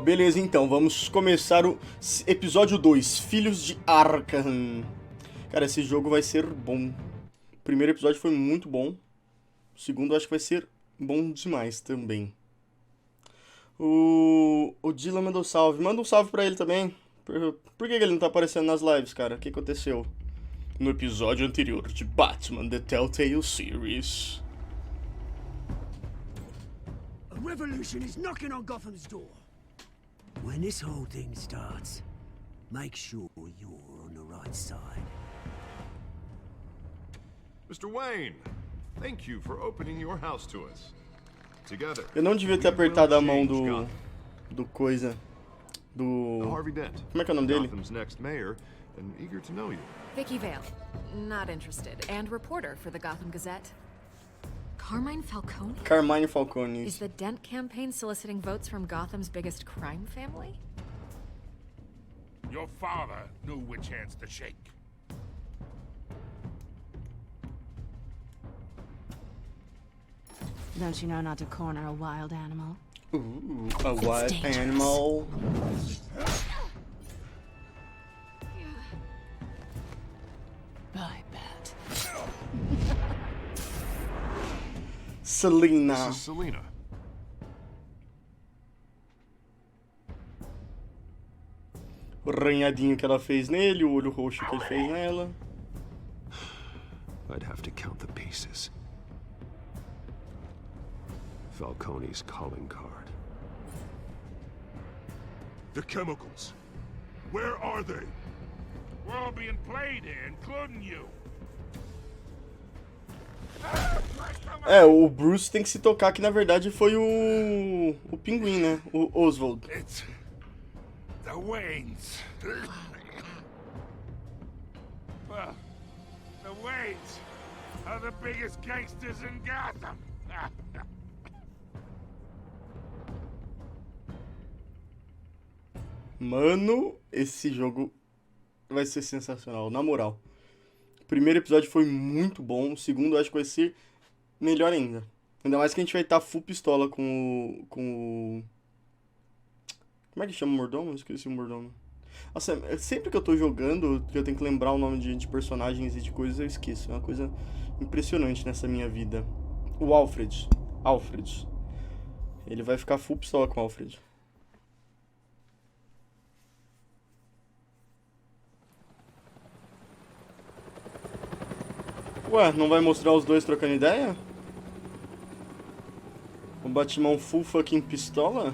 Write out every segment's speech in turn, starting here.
Beleza, então, vamos começar o episódio 2, Filhos de Arkham. Cara, esse jogo vai ser bom. O primeiro episódio foi muito bom. O segundo acho que vai ser bom demais também. O Dylan mandou salve. Manda um salve pra ele também. Por que ele não tá aparecendo nas lives, cara? O que aconteceu? No episódio anterior de Batman, The Telltale Series. A revolution is knocking on Gotham's door. When this whole thing starts, make sure you're on the right side. Mr. Wayne, thank you for opening your house to us. Together. Eu não devia ter apertado a mão do coisa. Do... Harvey Dent. Como é que é o nome dele? Gotham's next mayor, and eager to know you. Vicky Vale, not interested, and reporter for the Gotham Gazette. Carmine Falcone? Carmine Falcone. Is the Dent campaign soliciting votes from Gotham's biggest crime family? Your father knew which hands to shake. Don't you know not to corner a wild animal? Ooh, a wild animal. I bet. Selina. This is Selina. O arranhadinho que ela fez nele, o olho roxo que ele fez nela. I'd have to count the pieces. Falcone's calling card. The chemicals. Where are they? We're all being played here, including you. É, o Bruce tem que se tocar que na verdade foi o pinguim, né? O Oswald. It's the Waynes. Well, the Waynes are the biggest gangsters in Gotham. Mano, esse jogo vai ser sensacional, na moral. O primeiro episódio foi muito bom, o segundo eu acho que vai ser melhor ainda. Ainda mais que a gente vai estar full pistola com o... Como é que chama o mordomo? Eu esqueci o mordomo. Nossa, sempre que eu tô jogando, que eu tenho que lembrar o nome de personagens e de coisas, eu esqueço. É uma coisa impressionante nessa minha vida. O Alfred. Alfred. Ele vai ficar full pistola com o Alfred. Ué, não vai mostrar os dois trocando ideia? O Batman full fucking pistola?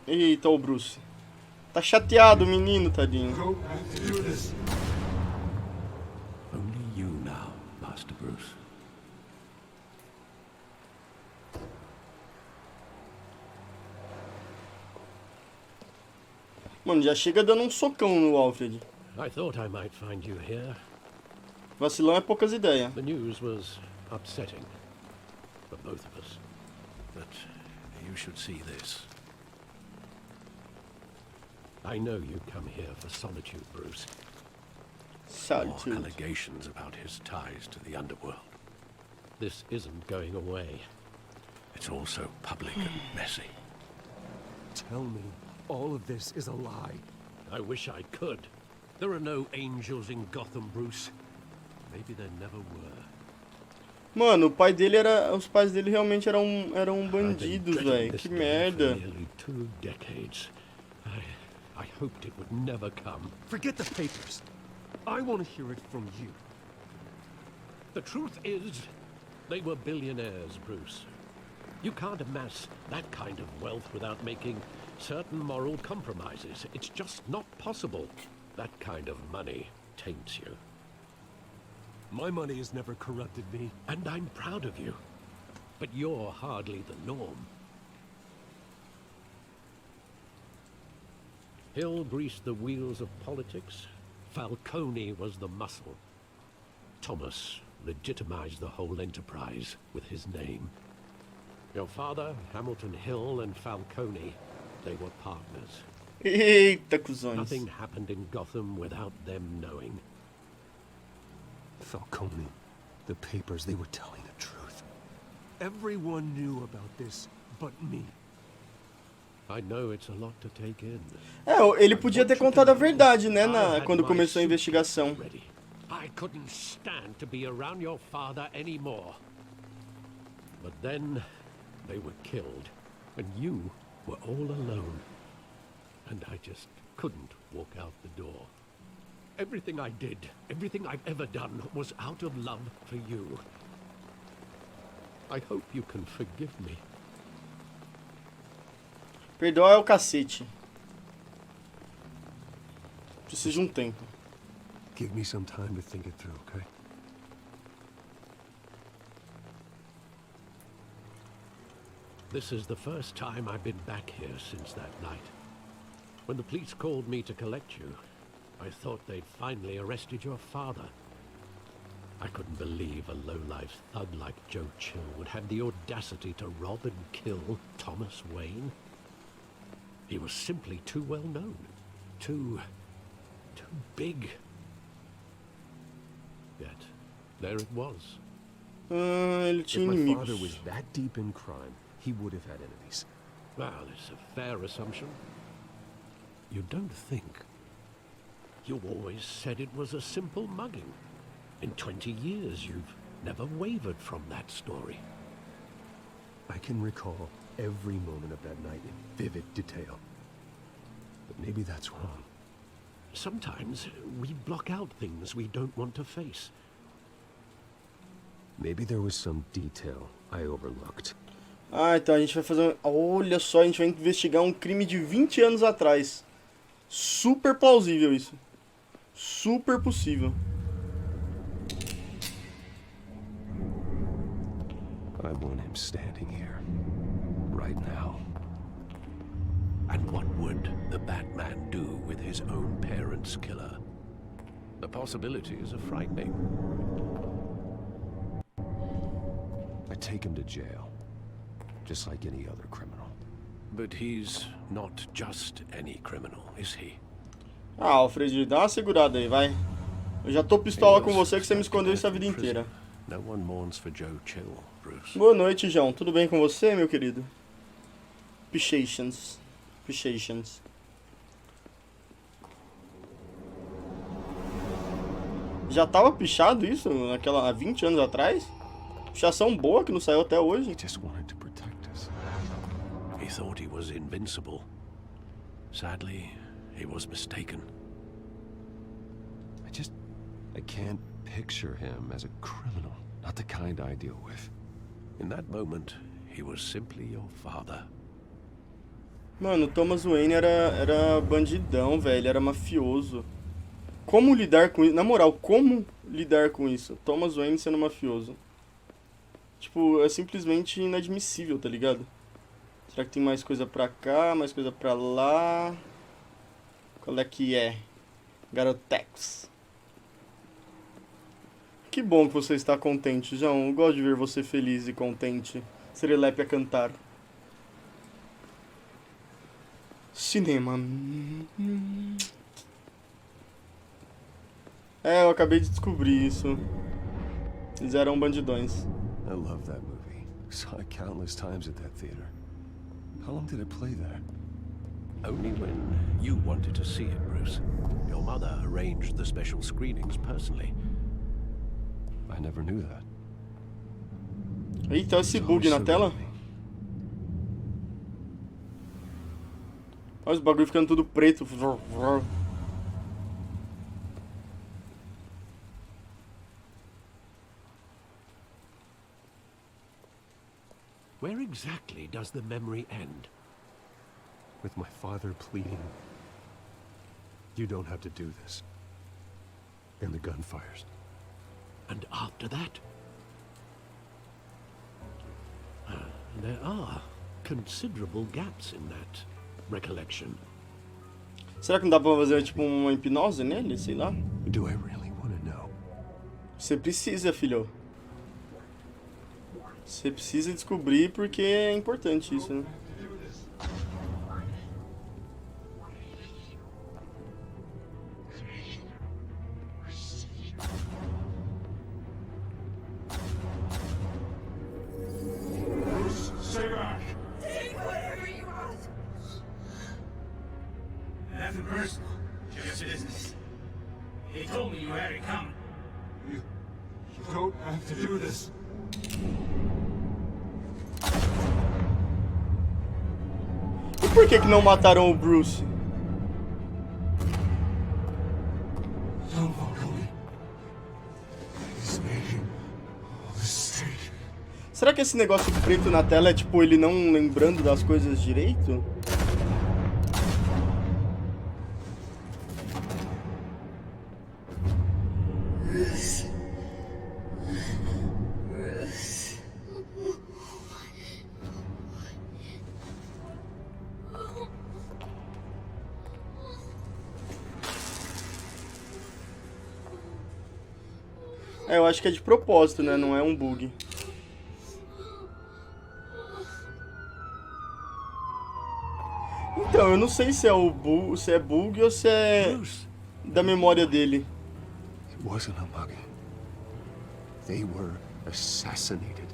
Eita, o Bruce. Tá chateado o menino, tadinho. Only you now, Master Bruce. Mano, já chega dando um socão no Alfred. I thought I might find you here. Vacilão é poucas ideias. The news was upsetting for both of us. But you should see this. I know you come here for solitude, Bruce. Solitude. More allegations about his ties to the underworld. This isn't going away. It's all so public and messy. Tell me all of this is a lie. I wish I could. There are no angels in Gotham, Bruce. Maybe there never were. Mano, o pai dele era... Os pais dele realmente eram bandidos, velho. Que merda. Nearly 2 decades. I hoped it would never come. Forget the papers. I want to hear it from you. The truth is, they were billionaires, Bruce. You can't amass that kind of wealth without making certain moral compromises. It's just not possible. That kind of money taints you. My money has never corrupted me. And I'm proud of you. But you're hardly the norm. Hill greased the wheels of politics. Falcone was the muscle. Thomas legitimized the whole enterprise with his name. Your father, Hamilton Hill, and Falcone, they were partners. Eita, cuzões. Nothing happened in Gotham without them knowing. Falcone, the papers, they were telling the truth. Everyone knew about this but me. I know it's a lot to take in. Ele podia ter contado a verdade, né, quando começou a investigação. I couldn't stand to be around your father anymore. But then they were killed, and you were all alone. And I just couldn't walk out the door. Everything I did, everything I've ever done, was out of love for you. I hope you can forgive me. Perdoar é o cacete. Preciso de tempo. Give me some time to think it through, okay? This is the first time I've been back here since that night. When the police called me to collect you, I thought they'd finally arrested your father. I couldn't believe a low-life thug like Joe Chill would have the audacity to rob and kill Thomas Wayne. He was simply too well known. Too big. Yet, there it was. Ele If tinha my inimigos. father was that deep in crime, he would have had enemies. Well, it's a fair assumption. You don't think. You always said it was a simple mugging. In 20 years, you've never wavered from that story. I can recall every moment of that night in vivid detail. But maybe that's wrong. Sometimes we block out things we don't want to face. Maybe there was some detail I overlooked. Então a gente vai fazer... Olha só, a gente vai investigar um crime de 20 anos atrás. Super plausível isso. Super possível. I want him standing here. Right now. And what would the Batman do with his own parents' killer? The possibilities are frightening. I take him to jail. Just like any other criminal. But he's not just any criminal, is he? Alfred, dá uma segurada aí, vai. Eu já tô pistola com você que você me escondeu isso a vida inteira. No one mourns for Joe Chill, Bruce. Boa noite, João. Tudo bem com você, meu querido? Patience. Já tava pichado isso há 20 anos atrás? Pichação boa que não saiu até hoje. He just wanted to protect us. He thought he was invincible. Sadly, he was mistaken. I can't picture him as a criminal. Not the kind I deal with. In that moment, he was simply your father. Mano, o Thomas Wayne era bandidão, velho. Era mafioso. Como lidar com isso? Na moral, como lidar com isso? Thomas Wayne sendo mafioso. Tipo, é simplesmente inadmissível, tá ligado? Será que tem mais coisa pra cá, mais coisa pra lá? Qual é que é? Garotex. Que bom que você está contente, João. Eu gosto de ver você feliz e contente. Serelepe a cantar. Cinema. Eu acabei de descobrir isso. Eles eram bandidões. I love that movie. Saw it countless times at that theater. How long did it play there? Only when you wanted to see it, Bruce. Your mother arranged the special screenings personally. I never knew that. Eita, esse bug na tela. Olha os bagulho ficando tudo preto. Where exactly does the memory end? With my father pleading, you don't have to do this. And the gun fires. And after that? There are considerable gaps in that recollection. Será que não dá pra fazer tipo uma hipnose nele? Sei lá. Do I really want to know? Você precisa, filho. Você precisa descobrir porque é importante isso, né? They told me you had it coming. You don't have to do this. E por que não mataram o Bruce? Don't follow me. He's making a mistake. Será que esse negócio preto na tela é tipo ele não lembrando das coisas direito? É, eu acho que é de propósito, né? Não é um bug. Então, eu não sei se é bug ou se é da memória dele. It wasn't a bug. They were assassinated.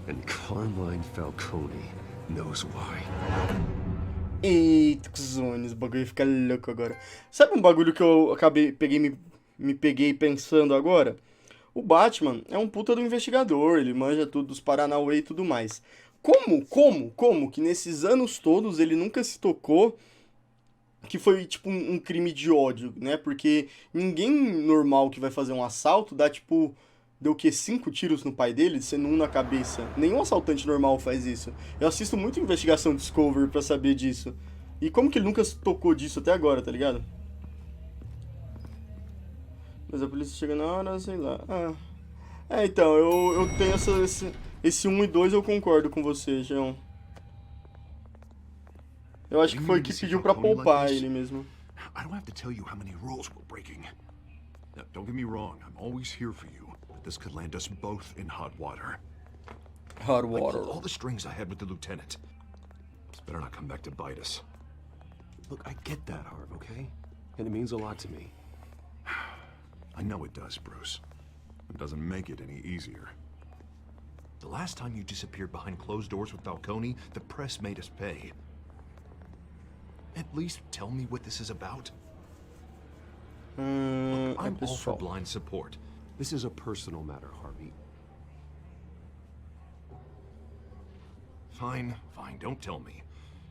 And Carmine Falcone knows why. Eita, cuzões, o bagulho fica louco agora. Sabe um bagulho que eu me peguei pensando agora? O Batman é um puta do investigador, ele manja tudo dos Paranauê e tudo mais. Como que nesses anos todos ele nunca se tocou que foi tipo um crime de ódio, né? Porque ninguém normal que vai fazer um assalto dá tipo... Deu o quê? 5 tiros no pai dele, sendo um na cabeça. Nenhum assaltante normal faz isso. Eu assisto muito Investigação Discovery pra saber disso. E como que ele nunca se tocou disso até agora, tá ligado? Mas a polícia chega na hora, sei lá. Então, eu tenho esse 1 e 2 eu concordo com você, João. Eu acho que foi que pediu pra poupar ele mesmo. I don't have to tell you how many rules we're breaking. Now, don't get me wrong, I'm always here for you. But this could land us both in hot water. Hot I water. pulled all the strings I had with the lieutenant. This better not come back to bite us. Look, I get that, Harv, okay? And it means a lot to me. I know it does, Bruce. It doesn't make it any easier. The last time you disappeared behind closed doors with Falcone, the press made us pay. At least tell me what this is about. Look, I'm all for blind support. This is a personal matter, Harvey. Fine, don't tell me.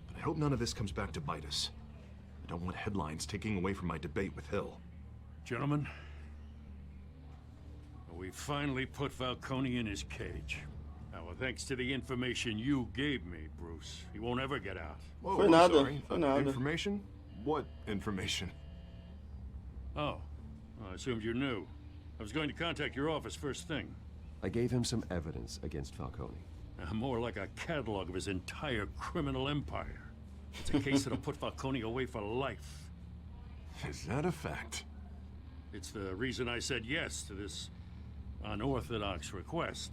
But I hope none of this comes back to bite us. I don't want headlines taking away from my debate with Hill. Gentlemen, we finally put Falcone in his cage. Now, thanks to the information you gave me, Bruce, he won't ever get out. Whoa, Foi I'm nada, sorry. foi nada. Information? What information? Oh, well, I assumed you knew. I was going to contact your office first thing. I gave him some evidence against Falcone. More like a catalog of his entire criminal empire. It's a case that'll put Falcone away for life. Is that a fact? It's the reason I said yes to this unorthodox request.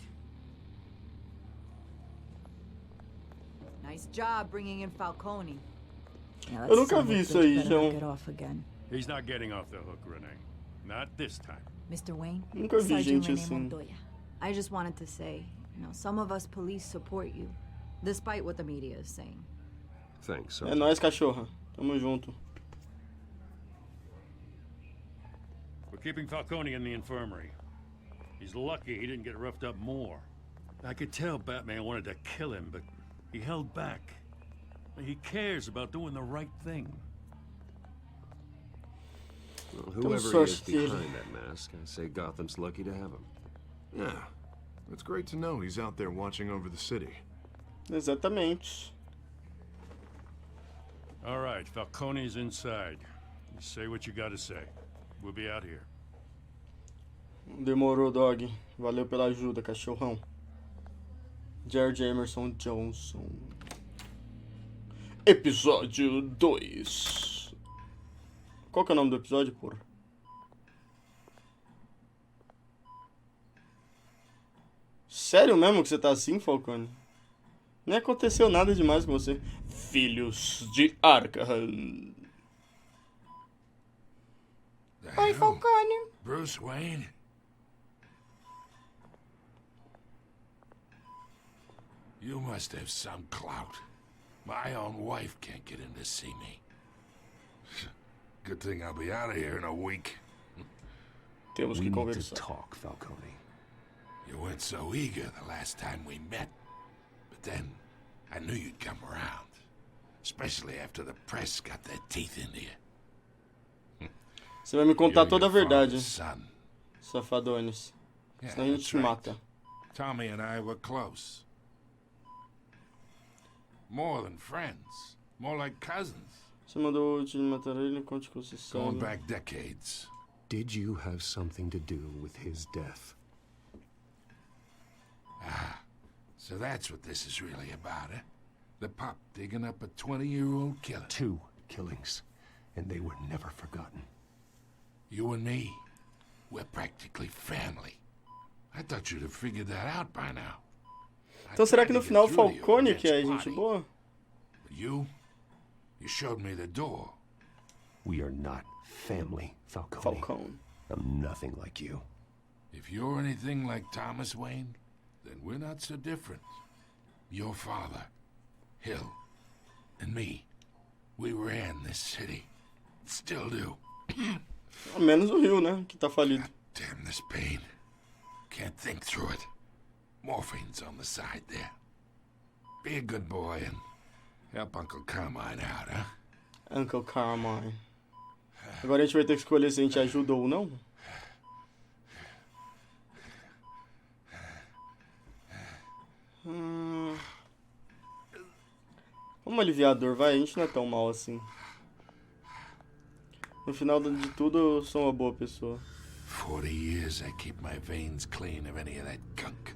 Nice job bringing in Falcone. Eu nunca vi isso aí, João. He's not getting off the hook, Renee. Not this time. Mr. Wayne, Nunca vi Sergeant gente Renee assim. Montoya. I just wanted to say, some of us police support you, despite what the media is saying. Thanks, É Sergeant. nóis, cachorra. Tamo junto. We're keeping Falcone in the infirmary. He's lucky he didn't get roughed up more. I could tell Batman wanted to kill him, but he held back. He cares about doing the right thing. Well, whoever he is behind that mask, I say Gotham's lucky to have him. Yeah. It's great to know he's out there watching over the city. Exatamente. All right, Falcone's inside. You say what you gotta say. We'll be out here. Demorou, dog. Valeu pela ajuda, cachorrão. George Emerson Johnson. Episódio 2. Qual que é o nome do episódio, porra? Sério mesmo que você tá assim, Falcone? Nem aconteceu nada demais com você. Filhos de Arkham. Oi, Falcone. Bruce Wayne? You must have some clout. My own wife can't get in to see me. Good thing I'll be out of here in a week. Temos We que need to conversar. talk, Falcone. You weren't so eager the last time we met. But then, I knew you'd come around. Especially after the press got their teeth into you. Você vai me contar You're toda a your verdade, father's son. safadones. Yeah, Senão a gente that's te right. mata. Tommy and I were close. More than friends. More like cousins. Você mandou te matar ele, conte com você Going sabe. back decades. Did you have something to do with his death? So that's what this is really about, eh? The pop digging up a 20-year-old killer. 2 killings, and they were never forgotten. You and me, we're practically family. I thought you'd have figured that out by now. Então será que no final o Falcone que é gente boa? But you showed me the door. We are not family, Falcone. Falcone. I'm nothing like you. If you're anything like Thomas Wayne, then we're not so different. Your father, Hill, and me, we ran this city. Still do. Menos o Rio, né? Que tá falido. Damn this pain. Can't think through it. Morphine's on the side there. Be a good boy and help Uncle Carmine out, huh? Uncle Carmine. Agora a gente vai ter que escolher se a gente ajuda ou não. Vamos aliviar a dor, vai. A gente não é tão mal assim. No final de tudo, eu sou uma boa pessoa. 40 years I keep my veins clean of any of that gunk.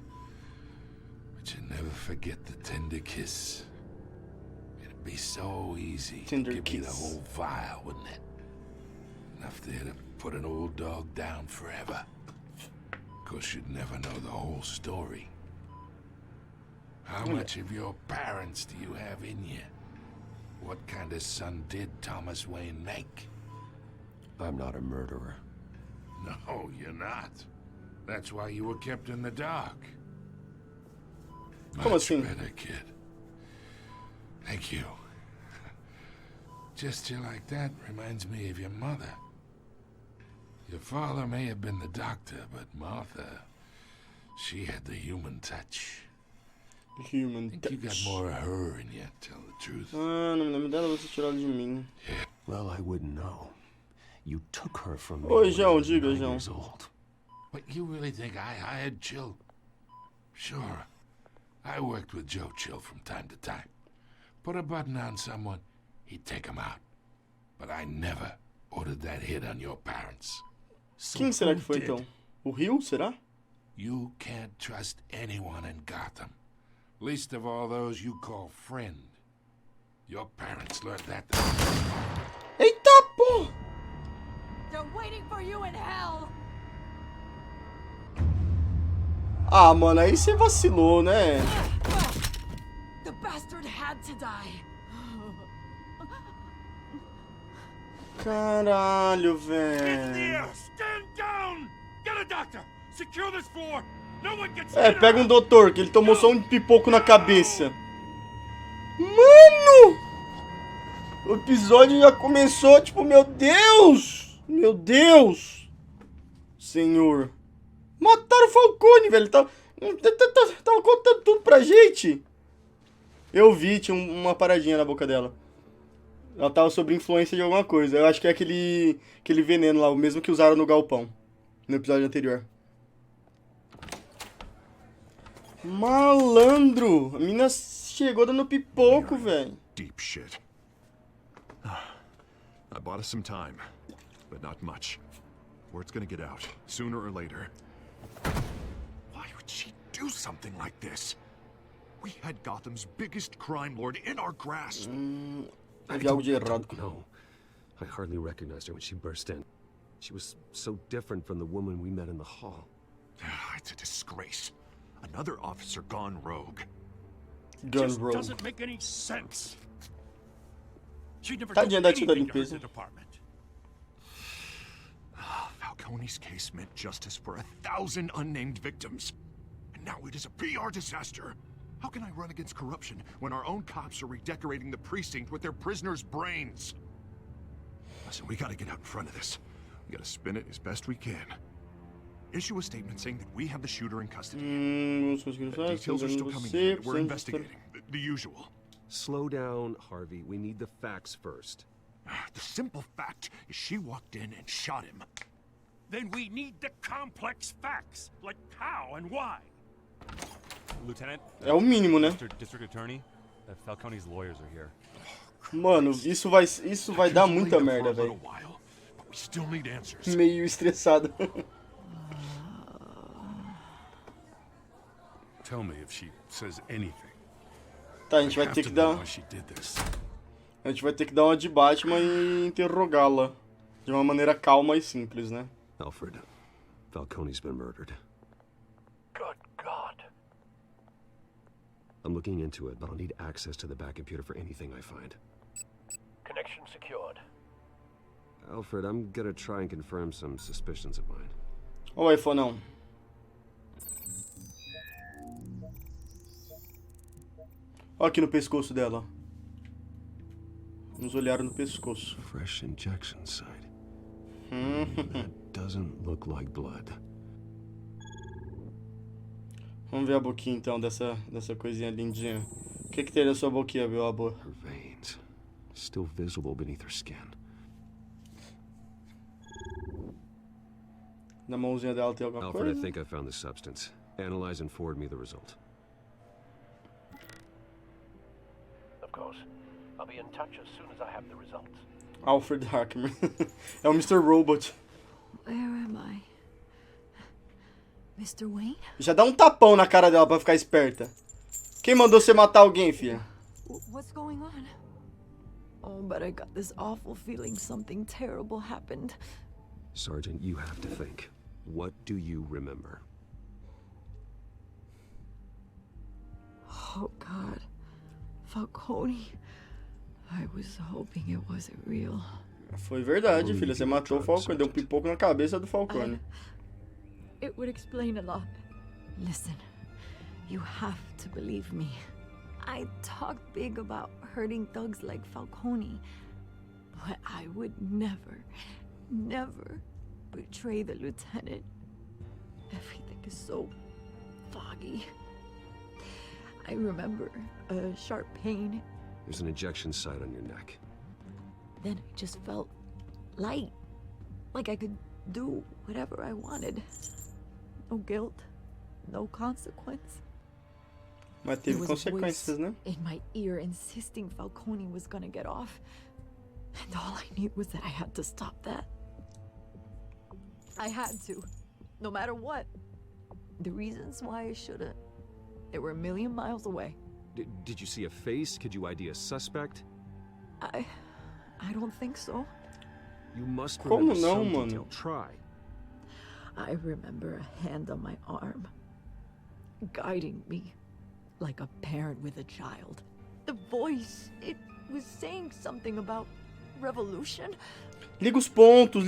But you never forget the tender kiss. It'd be so easy Tender to give me the kiss. whole vial, wouldn't it? Enough there to put an old dog down forever. Of course, you'd never know the whole story. How much of your parents do you have in you? What kind of son did Thomas Wayne make? I'm not a murderer. No, you're not. That's why you were kept in the dark. Como Much assim? better, kid. Thank you. Gesture like that reminds me of your mother. Your father may have been the doctor, but Martha, she had the human touch. Human I think you got touch. more of her in you, to tell the truth. Ah, não me lembro dela, você tirou ela de mim. Well, I wouldn't know. You took her from me Oi, when I João, was diga, 9 João. years old. But you really think I hired Chill? Sure. I worked with Joe Chill from time to time. Put a button on someone, he'd take him out. But I never ordered that hit on your parents. So Quem será who que foi did? então? O Rio, será? You can't trust anyone in Gotham. Least of all those you call friend. Your parents learned that. Eita, pô! They're waiting for you in hell! Ah, mano, aí você vacilou, né? The bastard had to die. Caralho, velho. Stand down! Get a doctor! Secure this floor! No one gets É, pega um doutor, que ele tomou só um pipoco na cabeça. Mano! O episódio já começou, tipo, meu Deus! Meu Deus! Senhor. Mataram o Falcone, velho. Tava contando tudo pra gente. Eu vi, tinha uma paradinha na boca dela. Ela tava sob influência de alguma coisa. Eu acho que é aquele veneno lá, o mesmo que usaram no galpão. No episódio anterior. Malandro! A mina chegou dando pipoco, velho. Deep shit. I bought us some time, but not much. Word's gonna get out, sooner or later. Why would she do something like this? We had Gotham's biggest crime lord in our grasp. Havia algo de errado. No. I hardly recognized her when she burst in. She was so different from the woman we met in the hall. It's a disgrace. Another officer gone rogue. Gun Just roll. doesn't make any sense. She'd never Tadinha done da tia da anything to hurt limpeza. the department. Falcone's case meant justice for 1,000 unnamed victims. And now it is a PR disaster. How can I run against corruption when our own cops are redecorating the precinct with their prisoners' brains? Listen, we gotta get out in front of this. We gotta spin it as best we can. Issue a statement saying that we have the shooter in custody. Details are still coming in. We're investigating. The usual. Slow down, Harvey. We need the facts first. The simple fact is she walked in and shot him. Then we need the complex facts, like how and why. Lieutenant. É o mínimo, né? Mr. District Attorney, Falcone's lawyers are here. Mano, isso vai dar muita merda, velho. We still need answers. Meio estressado. Tell me if she says anything. Tá, a gente vai ter que dar. A gente vai ter que dar uma de Batman e interrogá-la de uma maneira calma e simples, né? Alfred, Falcone's been murdered. Good God. I'm looking into it, but I'll need access to the back computer for anything I find. Connection secured. Alfred, I'm gonna try and confirm some suspicions of mine. Ó o iPhone não. Ó aqui no pescoço dela. Vamos olhar no pescoço. Fresh injection site. That doesn't look like blood. Vamos ver a boquinha então dessa coisinha lindinha. O que tem na sua boquinha, meu amor? Her veins, still visible beneath her skin. Na mãozinha dela tem alguma Alfred, coisa? I think I found the substance. Analyze and forward me the result. Of course. I'll be in touch as soon as I have the results. Alfred Arkham. É o Mr. Robot. Where am I? Mr. Wayne? Já dá um tapão na cara dela pra ficar esperta. Quem mandou você matar alguém, filha? What's going on? Oh, but I got this awful feeling something terrible happened. Sergeant, you have to think. What do you remember? Oh, God. Falcone. I was hoping it wasn't real. Foi verdade, filha. Você matou o Falcone. Deu um pipoco na cabeça do Falcone. It would explain a lot. Listen, you have to believe me. I talk big about hurting thugs like Falcone, but I would never betray the lieutenant. Everything is so foggy. I remember a sharp pain. There's an injection site on your neck. Then I just felt light, like I could do whatever I wanted. No guilt, no consequence. Mas teve consequências, né? In my ear insisting Falcone was gonna get off. And all I knew was that I had to stop that. I had to, no matter what. The reasons why I shouldn't, they were a million miles away. Did you see a face? Could you ID a suspect? I don't think so. You must remember Como não, some mano? detail. Try. I remember a hand on my arm, guiding me like a parent with a child. The voice, it was saying something about revolution. Liga os pontos.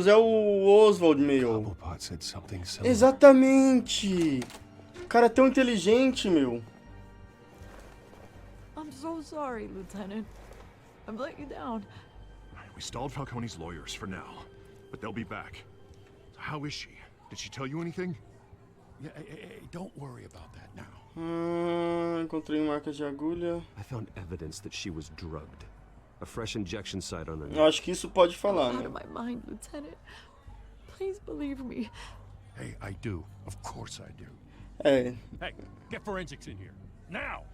É o Oswald, meu. Cobblepot said something similar. Exatamente. O cara é tão inteligente, meu. I'm so sorry, Lieutenant. I've let you down. We stalled Falcone's lawyers for now, but they'll be back. So how is she? Did she tell you anything? Yeah, hey, don't worry about that now. Encontrei marcas de agulha. I found evidence that she was drugged. A fresh injection site on her neck. Eu acho que isso pode falar, I'm out né? of my mind, Lieutenant. Please believe me. Hey, I do. Of course I do. É. Hey, get forensics in here. Now!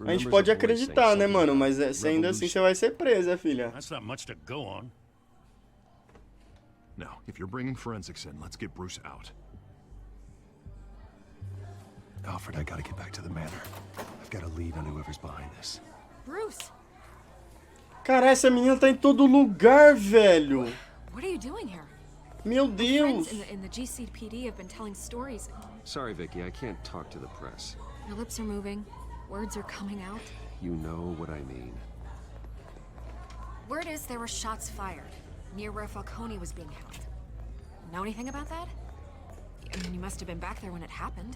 A gente pode acreditar, né, mano? Mas ainda assim você vai ser presa, filha. That's not much to go on. Now, if you're bringing forensics in, let's get Bruce out. Alfred, I gotta get back to the manor. I've got a lead on whoever's behind this. Bruce! Cara, essa menina tá em todo lugar, velho. What are you doing here? Meu Deus. Friends in the GCPD have been telling stories. Sorry, Vicky, I can't talk to the press. Your lips are moving. Words are coming out. You know what I mean. Word is there were shots fired near where Falcone was being held. Know anything about that? I mean, you must have been back there when it happened.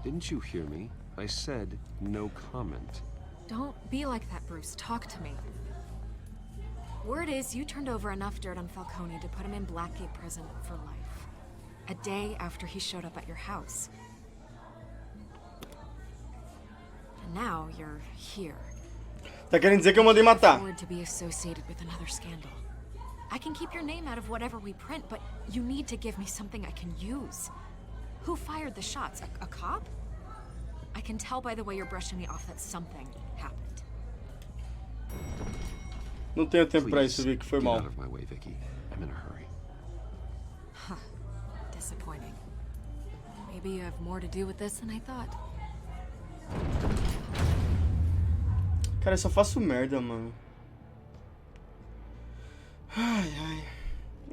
Didn't you hear me? I said no comment. Don't be like that, Bruce. Talk to me. Word is you turned over enough dirt on Falcone to put him in Blackgate prison for life. A day after he showed up at your house. And now you're here. Tá querendo dizer que eu mandei matar. Forward to be associated with another scandal. I can keep your name out of whatever we print, but you need to give me something I can use. Who fired the shots? A cop? I can tell by the way you're brushing me off that something happened. Não tenho tempo pra isso, Vicky. Foi mal. Get out of my way, Vicky. I'm in a hurry. Huh. Disappointing. Maybe you have more to do with this than I thought. Cara, eu só faço merda, mano. Ai, ai.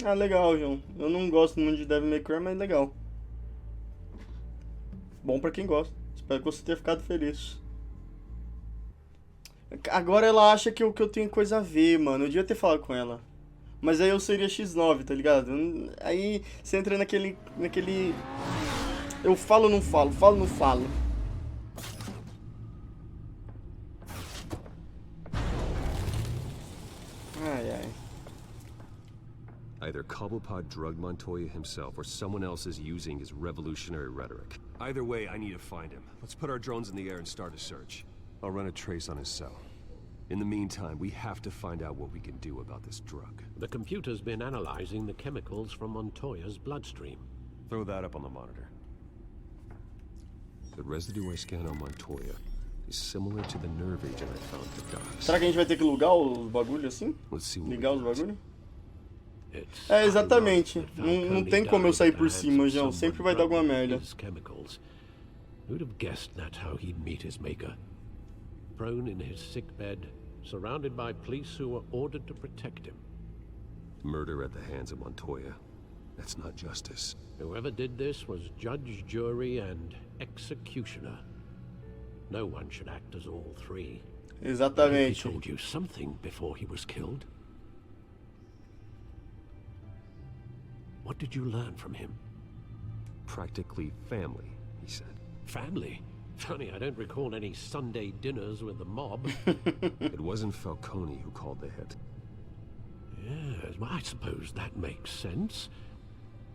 Ah, legal, João. Eu não gosto muito de Devil May Cry, mas legal. Bom pra quem gosta. Espero que você tenha ficado feliz. Agora ela acha que eu tenho coisa a ver, mano. Eu devia ter falado com ela. Mas aí eu seria X9, tá ligado? Aí você entra naquele... Eu falo ou não falo? Falo ou não falo? Ai, ai. Either Cobblepot drugged Montoya himself or someone else is using his revolutionary rhetoric. Either way, I need to find him. Let's put our drones in the air and start a search. I'll run a trace on his cell. In the meantime, we have to find out what we can do about this drug. The computer's been analyzing the chemicals from Montoya's bloodstream. Throw that up on the monitor. The residue I scan on Montoya is similar to the nerve agent I found at the docks. Será que a gente vai ter que ligar os bagulhos assim? Let's see what Ligar we os got. bagulhos? É, exatamente. Não tem como eu sair por cima, João. Sempre vai dar alguma merda. Who'd have guessed that's how he'd meet his maker? Prone in his sickbed, surrounded by police who were ordered to protect him. Murder at the hands of Montoya. That's not justice. Whoever did this was judge, jury, and executioner. No one should act as all three. Exatamente. He told you something before he was killed. What did you learn from him? Practically family, he said. Family? Funny, I don't recall any Sunday dinners with the mob. It wasn't Falcone who called the hit. Yes, well, I suppose that makes sense.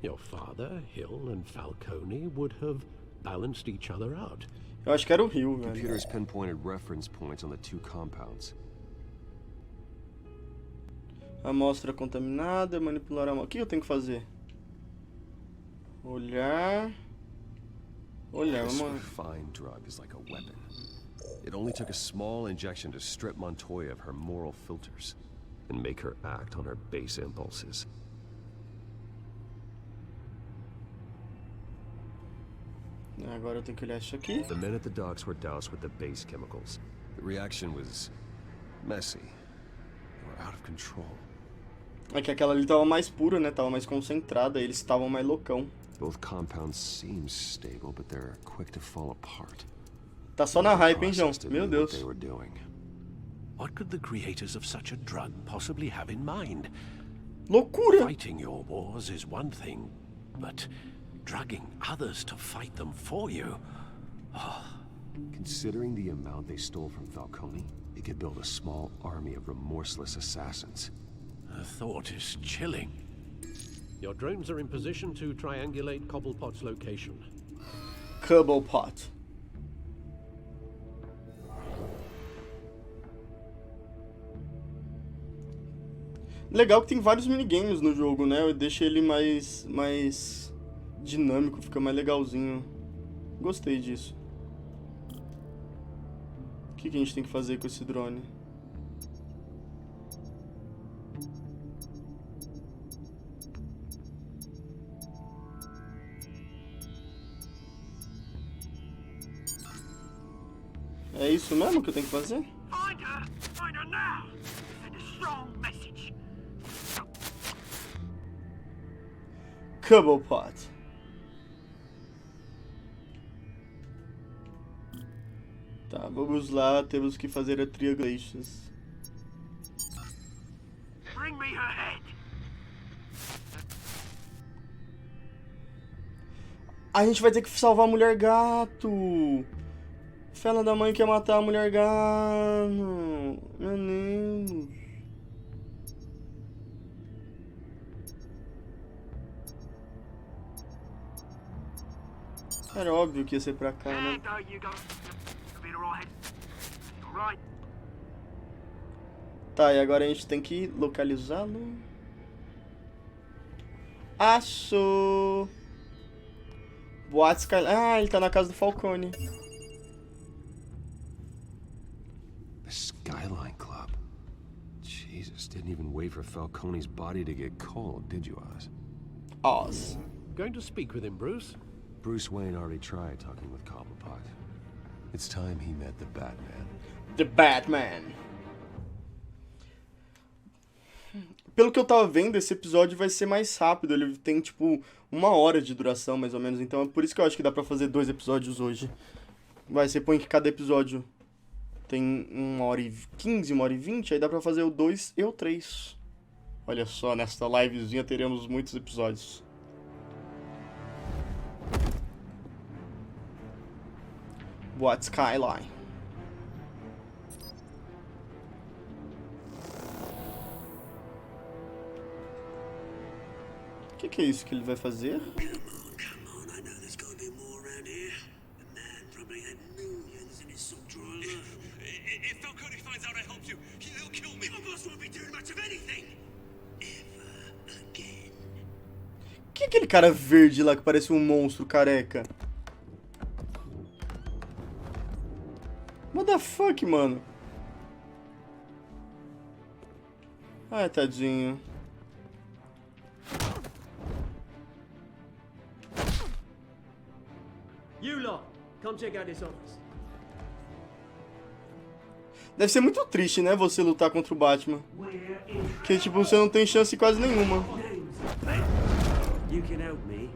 Your father, Hill, and Falcone would have balanced each other out. Eu acho que era o Hill, velho. Computers pinpointed reference points on the two compounds. Amostra contaminada, manipular a amostra. O que eu tenho que fazer? Olhar. Olhar, This vamos. refined drug is like a weapon. It only took a small injection to strip Montoya of her moral filters and make her act on her base impulses. Agora eu tenho que olhar isso aqui. The men at the docks were doused with the base chemicals. The reaction was messy. They were out of control. É que aquela ali tava mais pura, né? Tava mais concentrada. Eles estavam mais loucão. Both compounds seem stable, but they're quick to fall apart. Tá só na hype, hein, João? Meu Deus. They were doing. What could the creators of such a drug possibly have in mind? Loucura! Fighting your wars is one thing, but drugging others to fight them for you? Considering the amount they stole from Falcone, they could build a small army of remorseless assassins. The thought is chilling. Your drones are in position to triangulate Cobblepot's location. Cobblepot. Legal que tem vários minigames no jogo, né? Deixa ele mais dinâmico, fica mais legalzinho. Gostei disso. O que a gente tem que fazer com esse drone? É isso mesmo que eu tenho que fazer? Find her now. Send a strong message. Cobblepot. Tá, vamos lá, temos que fazer a triangulations. Bring me her head. A gente vai ter que salvar a mulher gato. Fela da mãe quer matar a mulher gato. Meu Deus. Era óbvio que ia ser pra cá, né? Tá, e agora a gente tem que localizá-lo. Achou! Boate Skyline. Ah, ele tá na casa do Falcone. The Skyline Club. Jesus, didn't even wait for Falcone's body to get cold, did you, Oz? Oz. Going to speak with him, Bruce? Bruce Wayne already tried talking with Cobblepot. It's time he met the Batman. The Batman. Pelo que eu tava vendo, esse episódio vai ser mais rápido. Ele tem, tipo, 1 hora de duração, mais ou menos. Então é por isso que eu acho que dá pra fazer 2 episódios hoje. Você põe que cada episódio tem 1h15, 1h20. Aí dá pra fazer o 2 e o 3. Olha só, nesta livezinha teremos muitos episódios. Boate Skyline. O que é isso que ele vai fazer? Que é aquele cara verde lá que parece um monstro careca? What the fuck, mano? Ai, tadinho. You lot, come check out this office. Deve ser muito triste, né, você lutar contra o Batman. Porque, tipo, você não tem chance quase nenhuma. You can help me.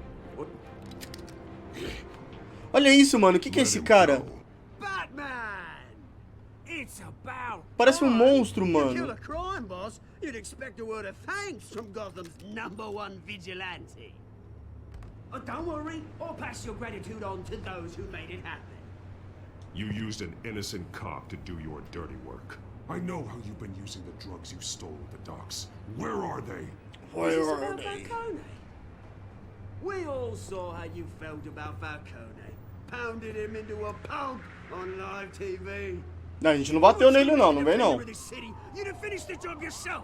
Olha isso, mano. O que é esse cara? Batman! It's about Parece um monstro, You kill mano. a crime boss, you'd expect a word of thanks from Gotham's #1 vigilante. Oh, don't worry, I'll pass your gratitude on to those who made it happen. You used an innocent cop to do your dirty work. I know how you've been using the drugs you stole at the docks. Where are they? Is this about Falcone? We all saw how you felt about Falcone. Pounded him into a pulp on live TV. Não, a gente não bateu nele não, não vem não. You'd have finished the job yourself.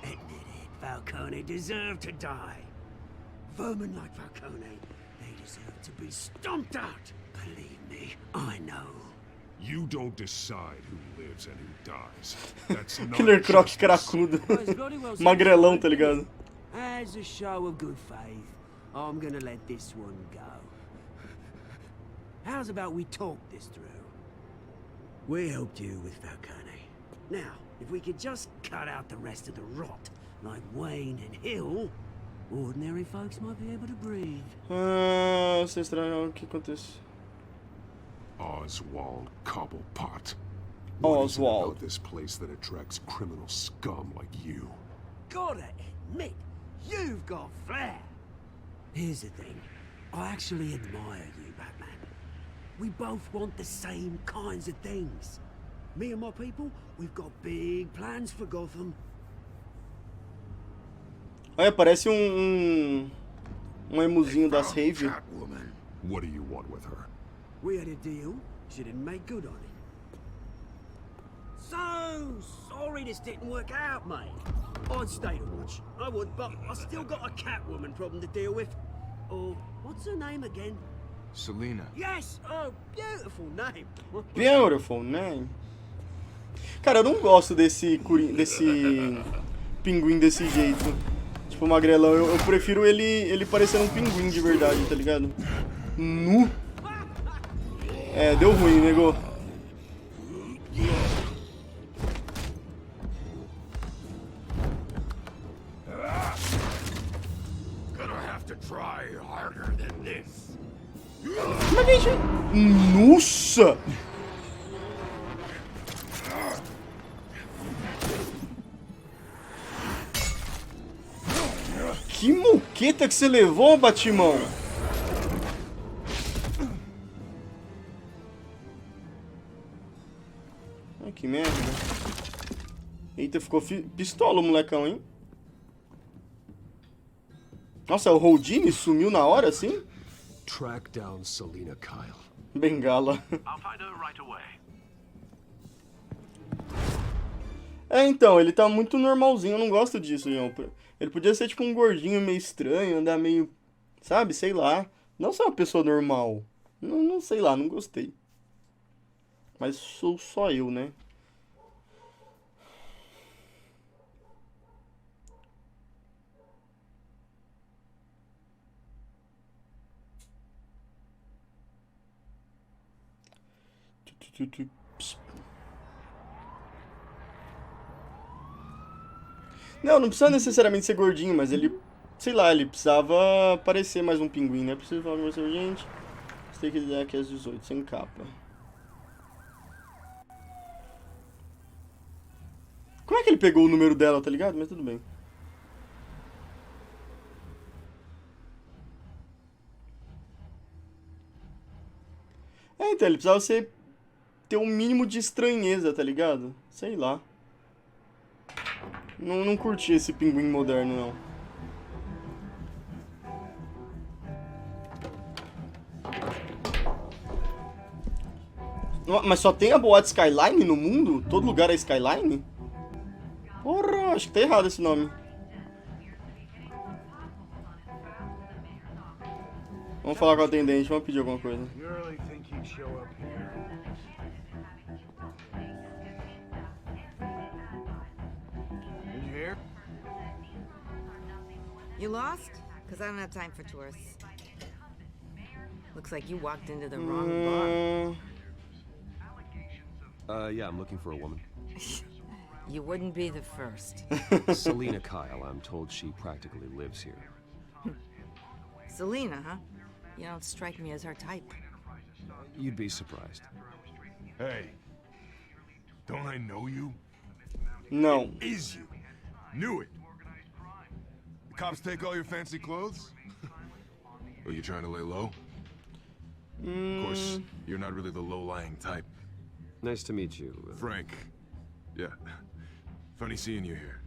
Admit it, Falcone deserved to die. Vermin like Falcone, they deserve to be stomped out. Believe me, I know. You don't decide who lives and who dies. That's not Killer Croc justice. cracudo. Magrelão, tá ligado? As a show of good faith, I'm gonna let this one go. How's about we talk this through? We helped you with Falcone. Now, if we could just cut out the rest of the rot, like Wayne and Hill, ordinary folks might be able to breathe. Ah, você estranhou o que aconteceu. Oswald Cobblepot. What is it Oswald. about this place that attracts criminal scum like you? Gotta admit, you've got flair. Here's the thing. I actually admire you, Batman. We both want the same kinds of things. Me and my people, we've got big plans for Gotham. Olha, parece um emuzinho das rave. Catwoman. What do you want with her? We had a deal. She didn't make good on it. So sorry this didn't work out, mate. I'd stay to watch. I would, but I still got a Catwoman problem to deal with. Oh, what's her name again? Selena. Yes! Oh, beautiful name. Beautiful name. Cara, eu não gosto desse pinguim desse jeito. Tipo, magrelão. Eu prefiro ele parecendo um pinguim de verdade, tá ligado? Nu. É, deu ruim, nego. Gonna have to try harder than this. Como é que a gente... Nossa! Que moqueta que você levou, Batimão? Ai, que merda. Eita, ficou pistola o molecão, hein? Nossa, o Houdini sumiu na hora, assim? Track down Selina Kyle. Bengala. I'll find her right away. Então, ele tá muito normalzinho, eu não gosto disso, João. Ele podia ser tipo um gordinho meio estranho, andar meio, sabe, sei lá. Não ser uma pessoa normal. Não sei lá, não gostei. Mas sou só eu, né? Não precisa necessariamente ser gordinho, mas ele, sei lá, ele precisava parecer mais um pinguim, né? Preciso falar com você urgente. Você tem que ligar aqui às 18, sem capa. Como é que ele pegou o número dela, tá ligado? Mas tudo bem. Então, ele precisava ter um mínimo de estranheza, tá ligado? Sei lá. Não curti esse pinguim moderno, não. Mas só tem a boate Skyline no mundo? Todo lugar é Skyline? Porra, acho que tá errado esse nome. Vamos falar com a atendente, vamos pedir alguma coisa. You lost? Because I don't have time for tourists. Looks like you walked into the wrong bar. Yeah, I'm looking for a woman. You wouldn't be the first. Selina Kyle, I'm told she practically lives here. Selina, huh? You don't strike me as her type. You'd be surprised. Hey, don't I know you? No. Is you? Knew it. The cops take all your fancy clothes? Are you trying to lay low? Of course, you're not really the low-lying type. Nice to meet you. Frank. Yeah. Funny seeing you here.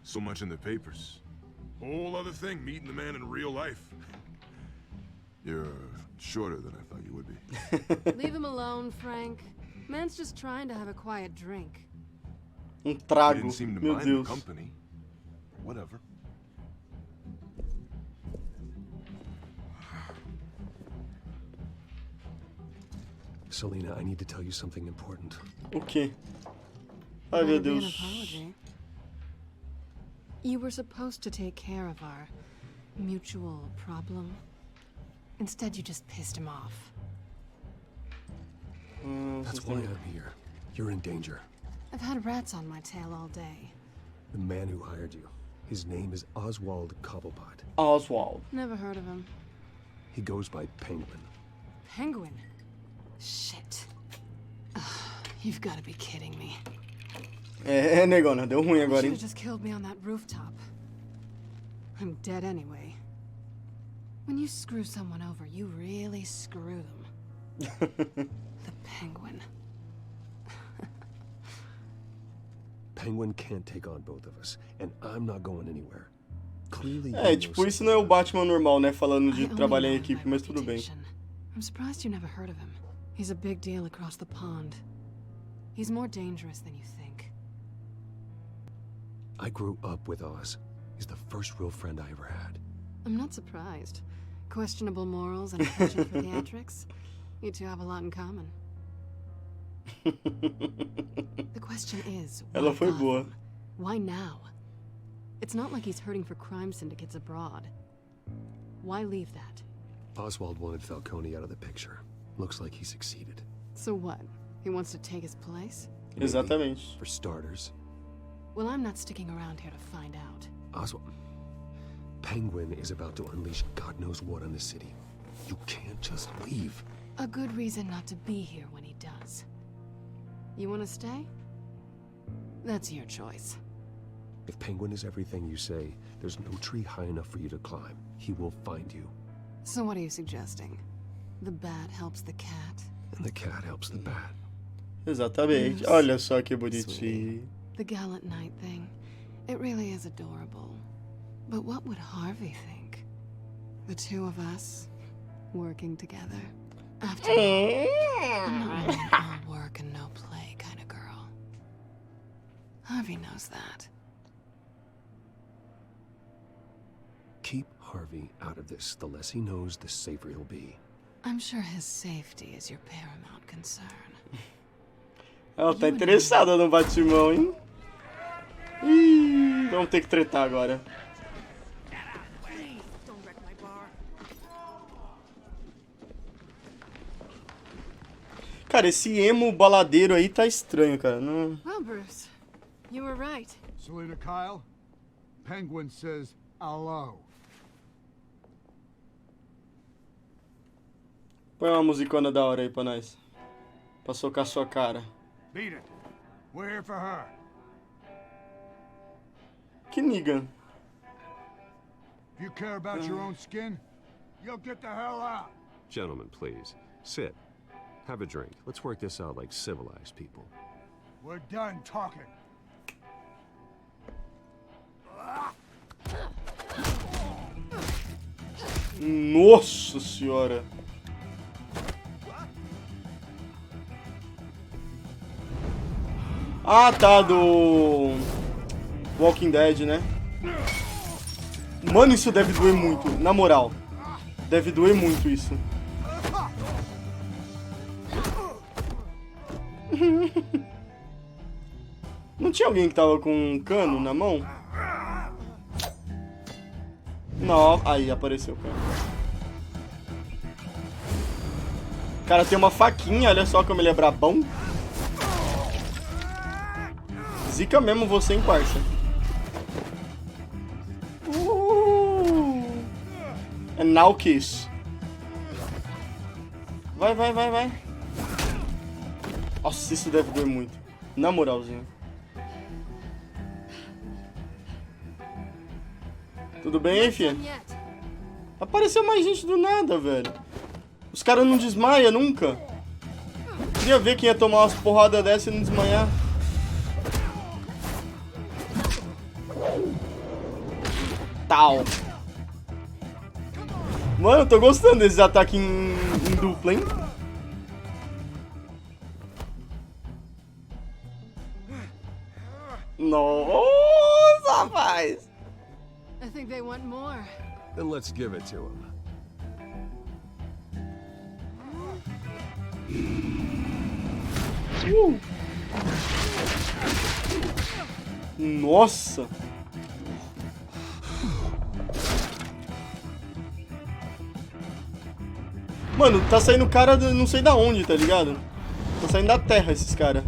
So much in the papers. Whole other thing, meeting the man in real life. You're shorter than I thought you would be. Leave him alone, Frank. Man's just trying to have a quiet drink. You Trago, didn't seem to meu mind Deus. the company. Whatever. Selina, I need to tell you something important. O quê? Ai, meu Wanna be an Deus. apology? You were supposed to take care of our mutual problem. Instead, you just pissed him off. That's why I'm here. You're in danger. I've had rats on my tail all day. The man who hired you, his name is Oswald Cobblepot. Oswald. Never heard of him. He goes by Penguin. Penguin? Shit. Ugh, you've got to be kidding me. Negona, deu ruim You agora, should hein? have just killed me on that rooftop. I'm dead anyway. When you screw someone over, you really screw them. The Penguin. Penguin can't take on both of us, and I'm not going anywhere. Clearly, Tipo, isso não é o Batman normal, né? Falando de I only trabalhar em know equipe, my mas tudo bem. reputation. I'm surprised you never heard of him. He's a big deal across the pond. He's more dangerous than you think. I grew up with Oz. He's the first real friend I ever had. I'm not surprised. Questionable morals and a penchant for theatrics. You two have a lot in common. The question is, why Ela foi boa. Gotham? Why now? It's not like he's hurting for crime syndicates abroad. Why leave that? Oswald wanted Falcone out of the picture. Looks like he succeeded. So what? He wants to take his place? Maybe. Exatamente. For starters. Well, I'm not sticking around here to find out. Oswald. Penguin is about to unleash God knows what on the city. You can't just leave. A good reason not to be here when he does. You want to stay? That's your choice. If Penguin is everything you say, there's no tree high enough for you to climb. He will find you. So what are you suggesting? The bat helps the cat? And the cat helps the bat. Exatamente. Yes. Olha só que bonitinho. The gallant knight thing. It really is adorable. But what would Harvey think? The two of us, working together. After all, I'm not an all work and no play kind of girl. Harvey knows that. Keep Harvey out of this. The less he knows, the safer he'll be. I'm sure his safety is your paramount concern. Ela tá interessada no Batimão, hein? Ih, vamos ter que tretar agora. Cara, esse emo baladeiro aí tá estranho, cara. Não... Well, Bruce, you were right. Selena Kyle, Penguin says hello. Põe uma musicona da hora aí pra nós. Pra socar sua cara. Beat it. We're here for her. Que niga. If you care about your own skin, you'll get the hell out. Gentlemen, please. Sit. Have a drink. Let's work this out like civilized people. We're done talking. Nossa senhora. Ah, tá, do Walking Dead, né? Mano, isso deve doer muito, na moral. Deve doer muito isso. Não tinha alguém que tava com um cano na mão? Não, aí apareceu, cara. Cara, tem uma faquinha, olha só como ele é brabão. Zica mesmo você, hein, parça. É now kiss. Vai, vai, vai, vai. Nossa, isso deve doer muito. Na moralzinha. Tudo bem, filha? Apareceu mais gente do nada, velho. Os caras não desmaiam nunca. Queria ver quem ia tomar umas porradas dessa e não desmaiar. Tal. Mano, eu tô gostando desses ataques em dupla, hein? Nossa, rapaz! I think they want more. Then let's give it to him. Nossa! Mano, tá saindo cara de não sei da onde, tá ligado? Tá saindo da terra esses caras.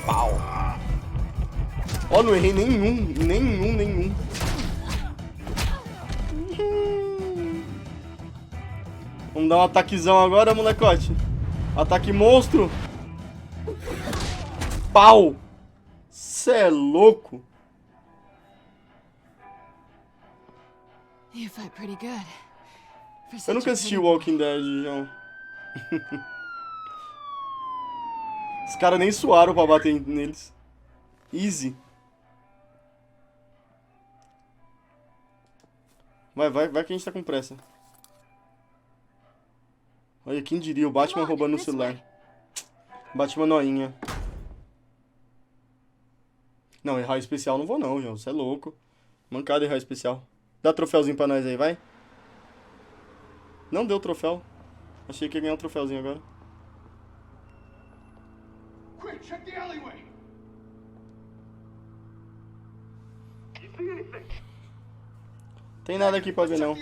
Pau! Ó, não errei nenhum. Vamos dar um ataquezão agora, molecote. Ataque monstro. Pau! Cê é louco. You fight pretty good. Eu nunca assisti Walking Dead, João. Os caras nem suaram pra bater neles. Easy. Vai que a gente tá com pressa. Olha, quem diria, o Batman roubando o celular. Batman noinha. Não, errar especial não vou não, João. Você é louco. Mancada errar especial. Dá troféuzinho pra nós aí, vai. Não deu troféu. Achei que ia ganhar um troféuzinho agora. Quick, check the alleyway. Tem nada aqui pra ver não.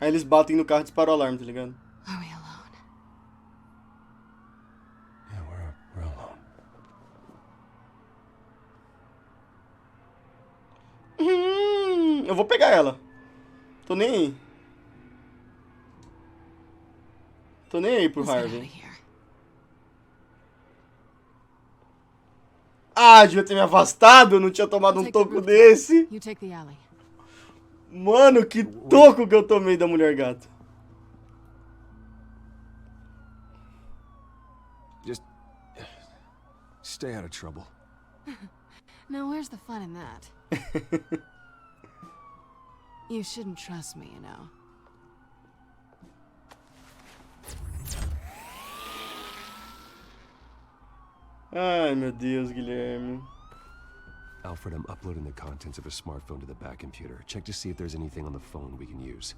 Aí eles batem no carro e disparam o alarme, tá ligado? Are we alone? Yeah, we're alone. Eu vou pegar ela. Tô nem aí. Tô nem aí pro Harvey. Ah, devia ter me afastado. Eu não tinha tomado um toco desse. You take the alley. Mano, que toco que eu tomei da mulher gato. Just stay out of trouble. Now where's the fun in that? You shouldn't trust me, you know. Ai, meu Deus, Guilherme. Alfred, I'm uploading the contents of a smartphone to the back computer. Check to see if there's anything on the phone we can use.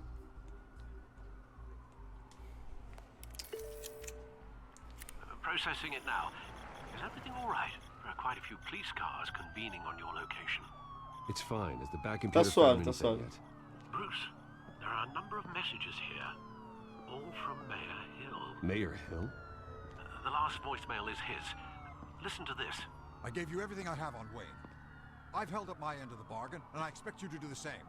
Processing it now. Is everything all right? There are quite a few police cars convening on your location. It's fine. Has the back Tá computer suave, found tá anything suave. yet? Bruce, there are a number of messages here, all from Mayor Hill. Mayor Hill? The last voicemail is his. Listen to this. I gave you everything I have on Wayne. I've held up my end of the bargain, and I expect you to do the same.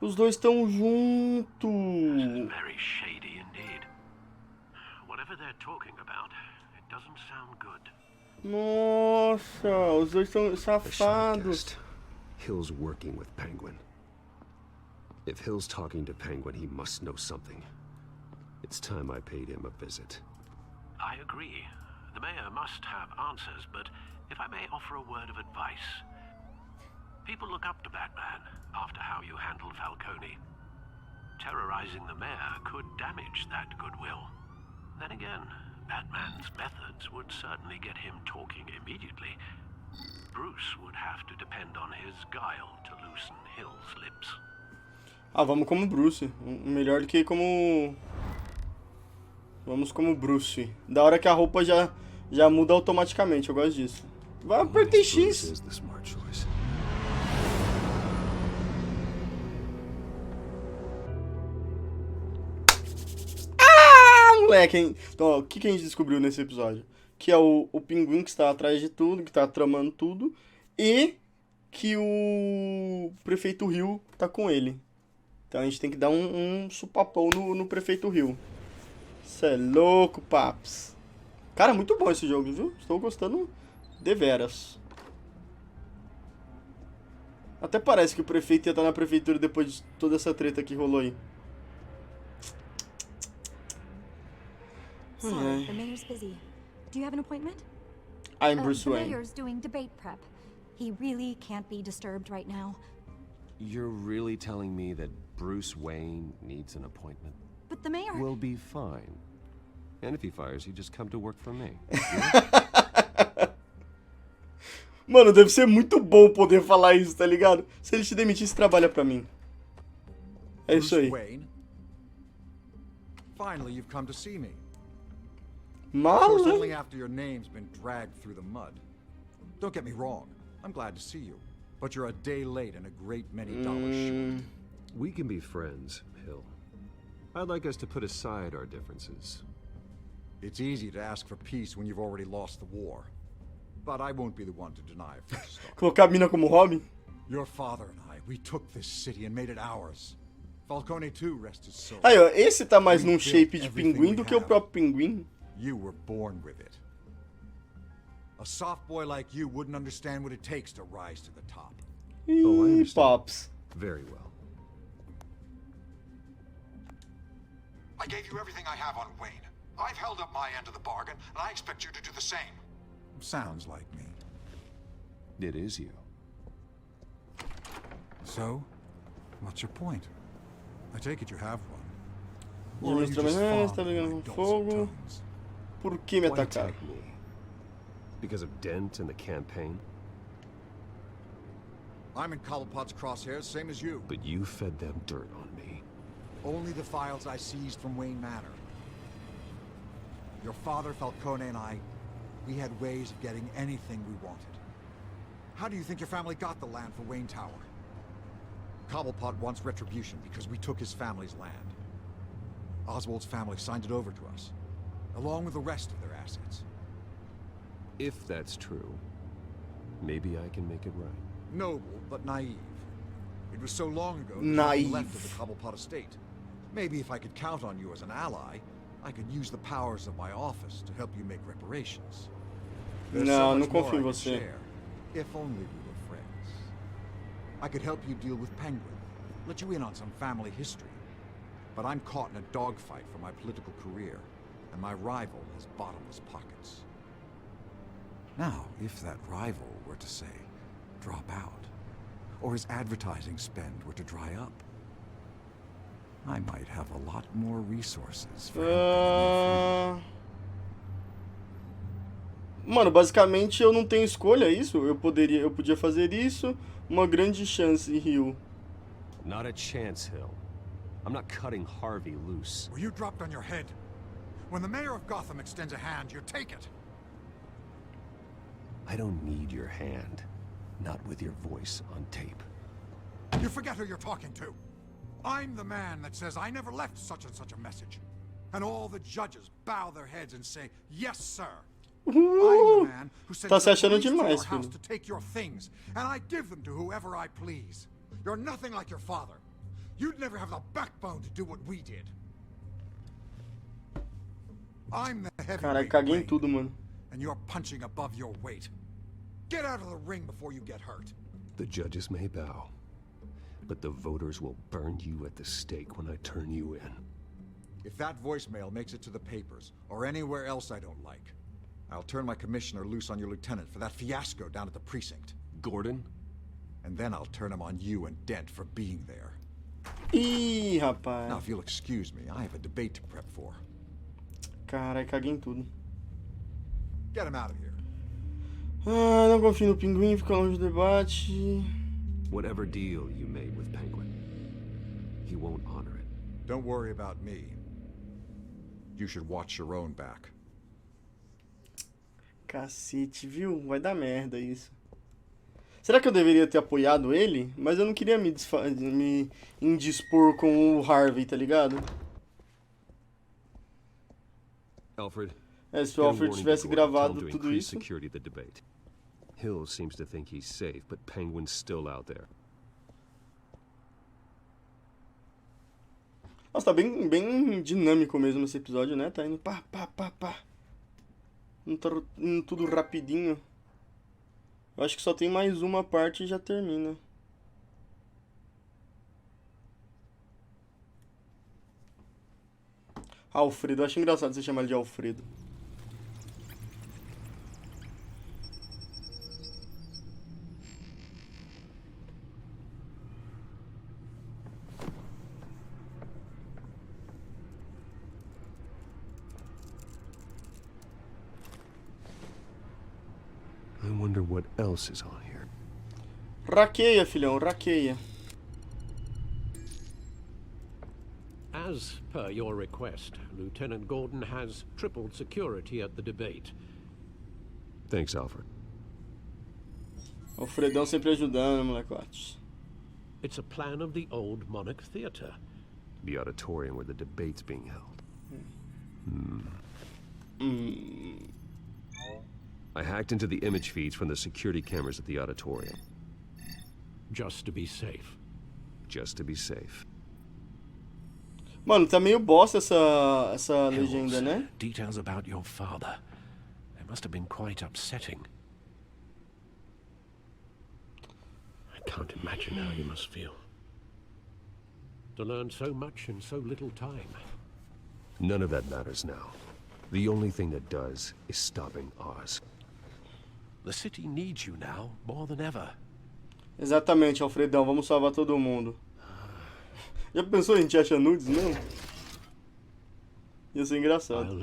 Os dois estão This is juntos. very shady indeed. Whatever they're talking about, it doesn't sound good. Nossa, os dois são The shot safados. guessed. Hill's working with Penguin. If Hill's talking to Penguin, he must know something. It's time I paid him a visit. I agree. The mayor must have answers, but if I may offer a word of advice. People look up to Batman after how you handled Falcone. Terrorizing the mayor could damage that goodwill. Then again, Batman's methods would certainly get him talking immediately. Bruce would have to depend on his guile to loosen Hill's lips. Ah, vamos como Bruce. Melhor do que como... Vamos como Bruce. Da hora que a roupa já muda automaticamente. Eu gosto disso. Vai, apertei Bruce X. is the smart choice. Moleque, hein? Então, ó, o que a gente descobriu nesse episódio? Que é o Pinguim que está atrás de tudo, que está tramando tudo, e que o Prefeito Hill tá com ele. Então a gente tem que dar um supapão no Prefeito Hill. Cê é louco, paps. Cara, muito bom esse jogo, viu? Estou gostando deveras. Até parece que o prefeito ia estar na prefeitura depois de toda essa treta que rolou aí. Sorry, the mayor's busy. Do you have an appointment? I'm Bruce the Wayne. mayor's doing debate prep. He really can't be disturbed right now. You're really telling me that Bruce Wayne needs an appointment? But the mayor... We'll be fine. And if he fires you, just come to work for me. Mano, deve ser muito bom poder falar isso, tá ligado? Se ele te demitisse, trabalha pra mim. É isso aí. Wayne, finally you've come to see me. Of Mala. course, only after your name's been dragged through the mud. Don't get me wrong, I'm glad to see you, but you're a day late and a great many dollars short. We can be friends, Hill. I'd like us to put aside our differences. It's easy to ask for peace when you've already lost the war. But I won't be the one to deny it for a start. Colocar a mina como Robin? Your father and I, we took this city and made it ours. Falcone too, rest his soul. Aí, ó, esse tá mais We num built shape de everything pinguim we do que o have. próprio pinguim. You were born with it. A soft boy like you wouldn't understand what it takes to rise to the top. Oh, I Ih, understand. Pops. Very well. I gave you everything I have on Wayne. I've held up my end of the bargain, and I expect you to do the same. Sounds like me. It is you. So, what's your point? I take it you have one. Já Or are you mostrou, just mas fond tá of my ligando com dulcet fogo. tones? Por que me Why atacar? attack me? Because of Dent and the campaign? I'm in Cobblepot's crosshairs, same as you. But you fed them dirt on me. Only the files I seized from Wayne Manor. Your father, Falcone, and I, we had ways of getting anything we wanted. How do you think your family got the land for Wayne Tower? Cobblepot wants retribution because we took his family's land. Oswald's family signed it over to us, along with the rest of their assets. If that's true, maybe I can make it right. Noble, but naive. It was so long ago, there's Naive. nothing left of the Cobblepot estate. Maybe if I could count on you as an ally, I could use the powers of my office to help you make reparations. There's so Não, much não more confio I em could você. share, if only we were friends. I could help you deal with Penguin, let you in on some family history. But I'm caught in a dogfight for my political career, and my rival has bottomless pockets. Now, if that rival were to say, drop out, or his advertising spend were to dry up, I might have a lot more resources for him. Mano, basicamente eu não tenho escolha, é isso? Eu podia fazer isso, uma grande chance, Rio. Not a chance, Hill. I'm not cutting Harvey loose. Were you dropped on your head? When the mayor of Gotham extends a hand, you take it. I don't need your hand. Not with your voice on tape. You forget who you're talking to. I'm the man that says I never left such and such a message. And all the judges bow their heads and say, yes, sir. I'm the man who sends Tá se achando the police to demais, your house filho. to take your things, and I give them to whoever I please. You're nothing like your father. You'd never have the backbone to do what we did. I'm the Caralho, heavyweight caguei em Wayne, tudo, mano. and you're punching above your weight. Get out of the ring before you get hurt. The judges may bow, but the voters will burn you at the stake when I turn you in. If that voicemail makes it to the papers, or anywhere else I don't like, I'll turn my commissioner loose on your lieutenant for that fiasco down at the precinct. Gordon? And then I'll turn him on you and Dent for being there. Ih, rapaz. Now, if you'll excuse me, I have a debate to prep for. Caralho, caguei em tudo. Get him out of here. Ah, não confio no pinguim, fica longe do debate. Whatever deal you made with Penguin, he won't honor it. Don't worry about me. You should watch your own back. Cacete, viu? Vai dar merda isso. Será que eu deveria ter apoiado ele? Mas eu não queria me indispor com o Harvey, tá ligado? Alfred, Se o Alfred tivesse gravado tudo isso. Security the debate. Hill seems to think he's safe, but Penguin's still out there. Nossa, tá bem dinâmico mesmo esse episódio, né? Tá indo pá. Indo tudo rapidinho. Eu acho que só tem mais uma parte e já termina. Alfredo, eu acho engraçado você chamar ele de Alfredo. I wonder what else is on here. Raqueia, filhão, raqueia. As per your request, Lieutenant Gordon has tripled security at the debate. Thanks, Alfred. Alfredão sempre ajudando, molecotes. It's a plan of the old Monarch Theatre. The auditorium where the debate's being held. I hacked into the image feeds from the security cameras at the auditorium. Just to be safe. Just to be safe. Mano, tá meio bosta essa legenda, né? Details about your father. They must have been quite upsetting. I can't imagine how you must feel. To learn so much in so little time. None of that matters now. The only thing that does is stopping Oz. The city needs you now more than ever. Exatamente, Alfredão, vamos salvar todo mundo. Já pensou a gente acha nudes mesmo? Ia ser engraçado.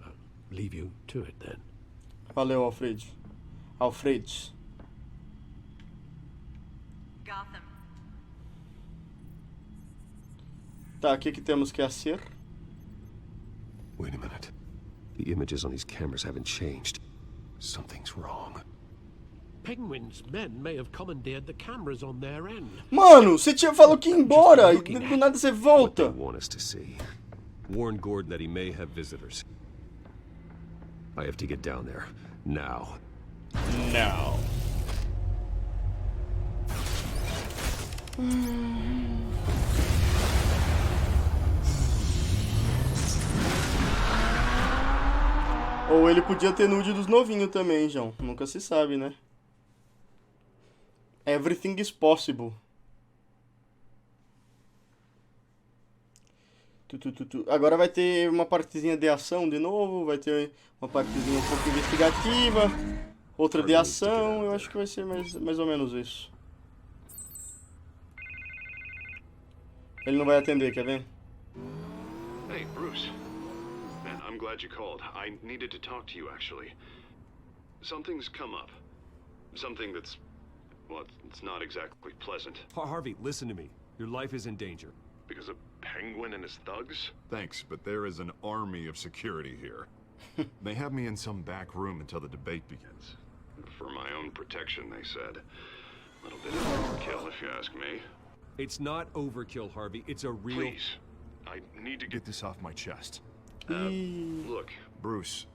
I'll leave you to it then. Valeu, Alfred. Gotham. Tá, o que temos que fazer? Wait a minute. The images on these cameras haven't changed. Something's wrong. Penguin's men may have commandeered the cameras on their end. Mano, você falou que ia embora e do nada você volta. What they want us to see. Warn Gordon that he may have visitors. I have to get down there. Now. Now. Ou ele podia ter nude dos novinhos também, João. Nunca se sabe, né? Everything is possible. Agora vai ter uma partezinha de ação de novo. Vai ter uma partezinha um pouco investigativa. Outra de ação. Eu acho que vai ser mais ou menos isso. Ele não vai atender, quer ver? Hey, Bruce. Man, I'm glad you called. I needed to talk to you, actually. Something's come up. Something that's... well, it's not exactly pleasant. Harvey, listen to me. Your life is in danger. Because of Penguin and his thugs? Thanks, but there is an army of security here. They have me in some back room until the debate begins. For my own protection, they said. A little bit of overkill, if you ask me. It's not overkill, Harvey. It's a real... Please, I need to get this off my chest. Look, Bruce,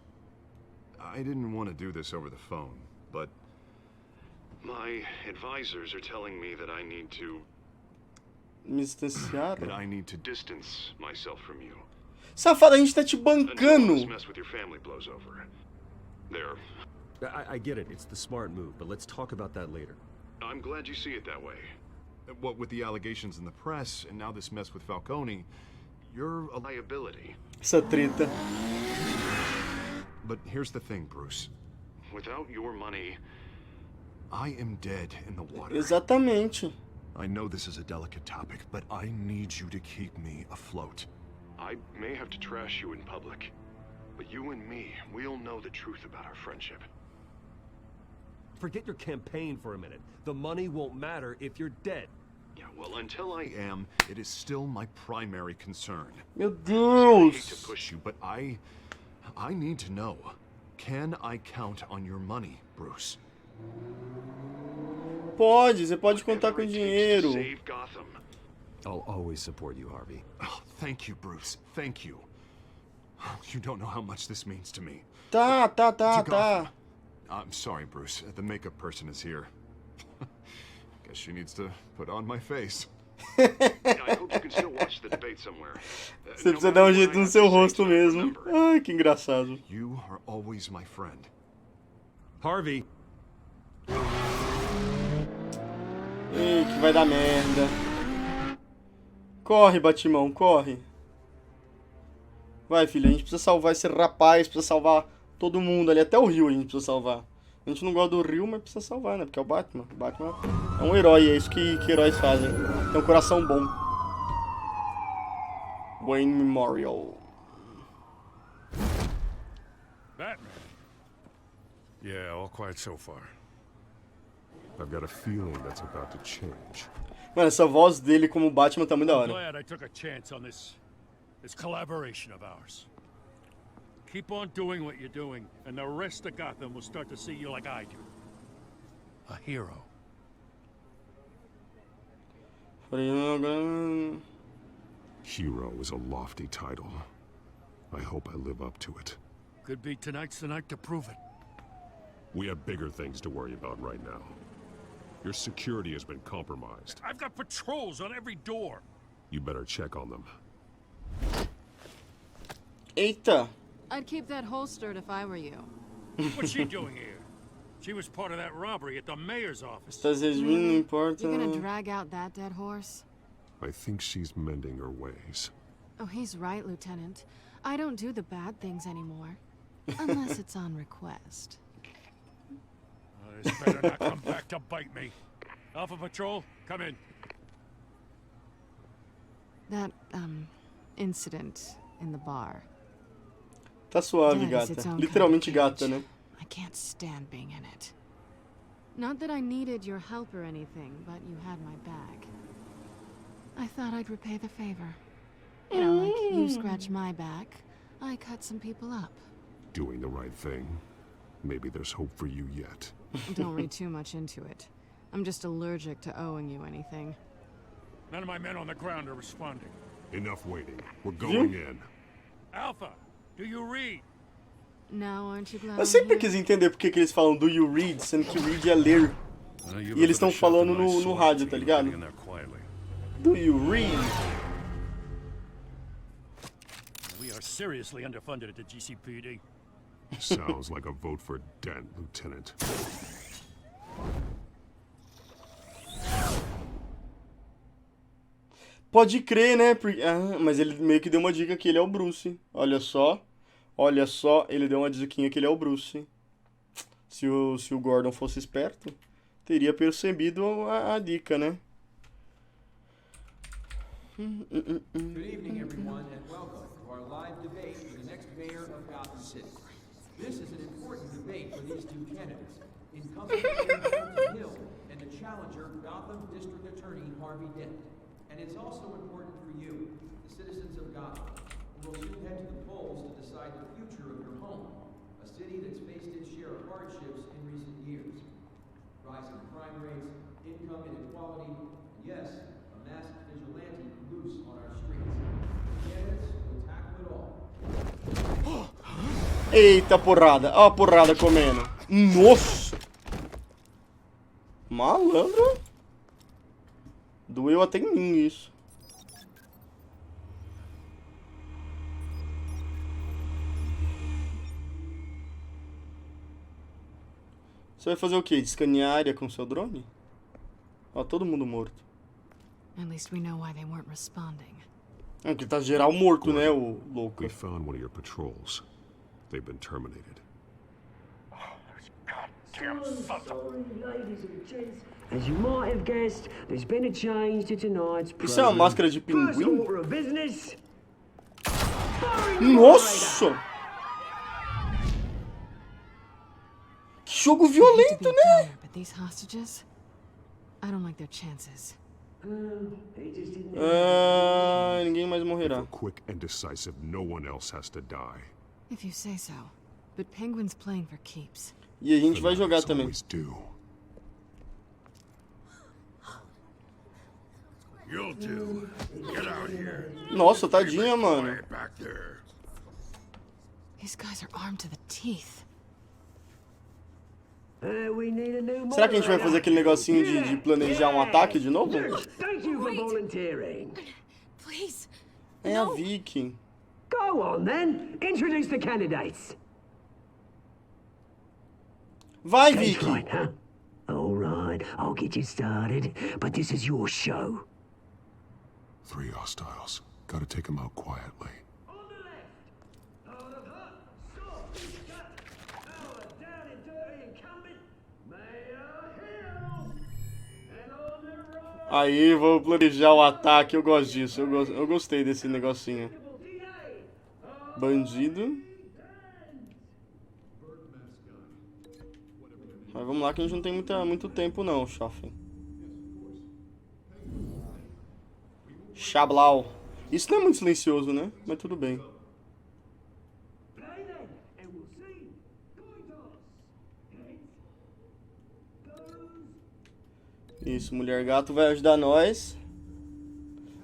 I didn't want to do this over the phone, but my advisors are telling me that I need to... Me distanciar? that I need to distance myself from you. Safado, a gente tá te Until all this bancando. mess with your family blows over. There. I get it. It's the smart move, but let's talk about that later. I'm glad you see it that way. What with the allegations in the press, and now this mess with Falcone, you're a liability. Essa treta. But here's the thing, Bruce. Without your money, I am dead in the water. Exatamente. I know this is a delicate topic, but I need you to keep me afloat. I may have to trash you in public, but you and me, we'll know the truth about our friendship. Forget your campaign for a minute. The money won't matter if you're dead. Yeah, well, until I am, it is still my primary concern. Meu I hate to Deus. push you, but I need to know. Can I count on your money, Bruce? Pode, você pode contar com dinheiro. Save Gotham. I'll always support you, Harvey. Oh, thank you, Bruce. Thank you. You don't know how much this means to me. Tá. I'm sorry, Bruce. The makeup person is here. Guess she needs to put on my face. I hope you can still watch the debate somewhere. Você precisa dar um jeito no seu rosto mesmo. Ai, que engraçado. You are always my friend. Harvey! Ei, que vai dar merda. Corre, Batimão, corre. Vai, filha, a gente precisa salvar esse rapaz, precisa salvar todo mundo ali, até o Rio a gente precisa salvar. A gente não gosta do Rio, mas precisa salvar, né? Porque é o Batman. O Batman é um herói, é isso que heróis fazem. Tem um coração bom. Wayne Memorial. Batman. Yeah, all quiet so far. I've got a feeling that's about to change. Mano, essa voz dele como Batman tá muito da I'm hora. glad I took a chance on this collaboration of ours. Keep on doing what you're doing, and the rest of Gotham will start to see you like I do. A hero. Hero is a lofty title. I hope I live up to it. Could be tonight's the night to prove it. We have bigger things to worry about right now. Your security has been compromised. I've got patrols on every door. You better check on them. Eita. I'd keep that holstered if I were you. What's she doing here? She was part of that robbery at the mayor's office. Estás resumindo, não importa. You're gonna drag out that dead horse? I think she's mending her ways. Oh, he's right, Lieutenant. I don't do the bad things anymore. Unless it's on request. This better not come back to bite me. Alpha Patrol, come in. That, incident in the bar. Tá suave, Dead is its gata. own Literalmente kind of gata, né? I can't stand being in it. Not that I needed your help or anything, but you had my back. I thought I'd repay the favor. You know, like you scratch my back, I cut some people up. Doing the right thing. Maybe there's hope for you yet. Don't read too much into it. I'm just allergic to owing you anything. None of my men on the ground are responding. Enough waiting. We're going in. Alpha, do you read? Now, aren't you glad Eu I'm sempre here? quis entender por que eles falam do you read, sendo que read é ler. E eles estão falando no rádio, tá ligado? Do you read? We are seriously underfunded at the GCPD. Sounds like a vote for Dent, Lieutenant. Pode crer, né? Ah, mas ele meio que deu uma dica que ele é o Bruce. Olha só. Olha só, ele deu uma diquinha que ele é o Bruce. Se o Gordon fosse esperto, teria percebido a dica, né? Good evening, everyone, and welcome to our live debate for the next mayor of Gotham City. This is an important debate for these two candidates, incumbent Mayor Fulton Hill and the challenger Gotham District Attorney Harvey Dent. And it's also important for you, the citizens of Gotham, who will soon head to the polls to decide the future of your home, a city that's faced its share of hardships in recent years. Rising crime rates, income inequality, and yes, a masked vigilante loose on our streets. The candidates will tackle it all. Eita porrada, ó a porrada comendo. Nossa! Malandro. Doeu até em mim isso. Você vai fazer o quê? Descanear a área com seu drone? Ó, todo mundo morto. At least we know why they weren't responding. É que tá geral morto, né, o louco. We found one of your patrols. They've been terminated. Ladies and gents, as you might have guessed, there's been a change to tonight's program. Isso é uma máscara de First pinguim? order of business. Nossa! Que jogo violento, né? But these hostages, I don't like their chances. Ninguém mais morrerá. Quick and decisive, no one else has to die. If you say so. But Penguin's playing for keeps. E a gente vai jogar também. You'll do. Get out here. Nossa, tadinha, mano. These guys are armed to the teeth. We need a new Será que a gente vai fazer aquele negocinho de planejar um ataque de novo? Thank you for volunteering. Please. É a Vicky. Go on then. Introduce the candidates. Vai, That's Vicky. right, huh? All right, I'll get you started, but this is your show. 3 hostiles. Gotta take them out quietly. Aí, vou planejar o ataque. Eu gosto disso. Eu gostei desse negocinho. Bandido. Mas vamos lá que a gente não tem muito tempo não, Schoffen. Chablau. Isso não é muito silencioso, né? Mas tudo bem. Isso, mulher gato vai ajudar nós.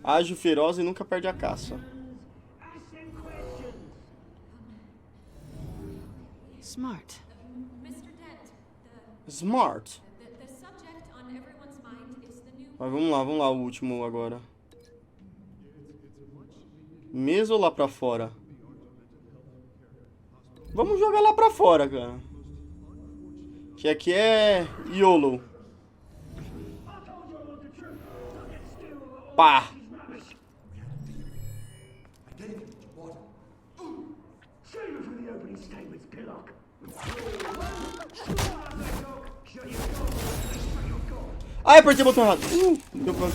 Ágil, feroz e nunca perde a caça. Smart. Smart. Mas vamos lá, o último agora. Mesa ou lá pra fora? Vamos jogar lá pra fora, cara. Que aqui é YOLO. Pá! Ai, apertei o botão errado. Deu pra...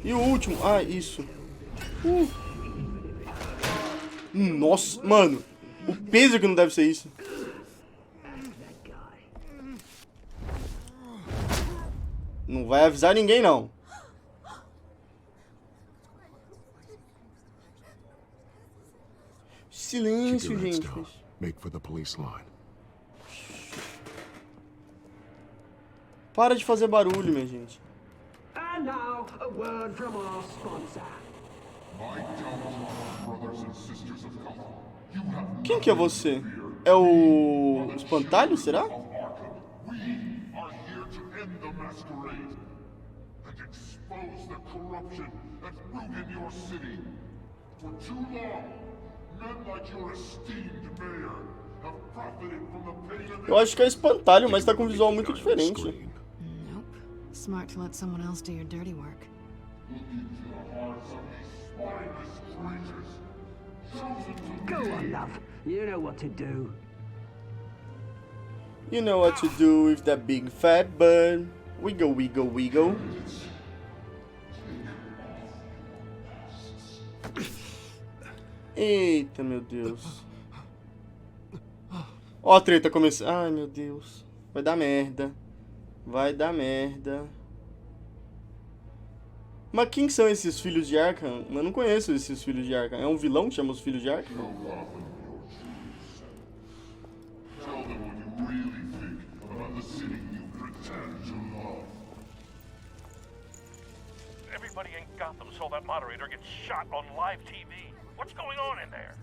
E o último? Ah, isso. Nossa, mano. O peso que não deve ser isso. Não vai avisar ninguém, não. Silêncio, gente. Make for the police line. Para de fazer barulho, minha gente. And now, a word from our sponsor. Quem que é você? É o espantalho, será? Eu acho que é espantalho, mas tá com um visual muito diferente. Nope. Smart to let someone else do your dirty work. Go on, love. You know what to do. You know what to do with that big fat bird. Wiggle, wiggle, wiggle. Eita, meu Deus. Ó a treta começando. Ai, meu Deus. Vai dar merda. Vai dar merda. Mas quem são esses Filhos de Arkham? Eu não conheço esses Filhos de Arkham. É um vilão que chama os Filhos de Arkham? Everybody in Gotham saw that moderator get shot on live TV. What's going on in there?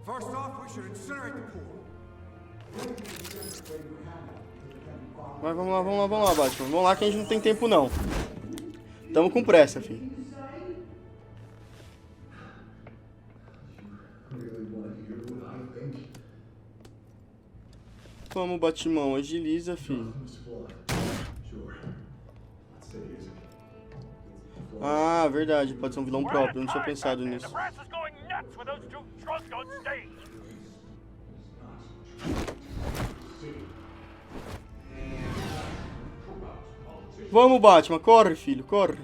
First off, we should incinerate the pool. Mas vamos lá, Batman. Vamos lá que a gente não tem tempo, não. Tamo com pressa, filho. Vamos, Batimão. Agiliza, filho. Ah, verdade. Pode ser um vilão próprio. Eu não tinha pensado nisso. Vamos, Batman. Corre, filho. Corre.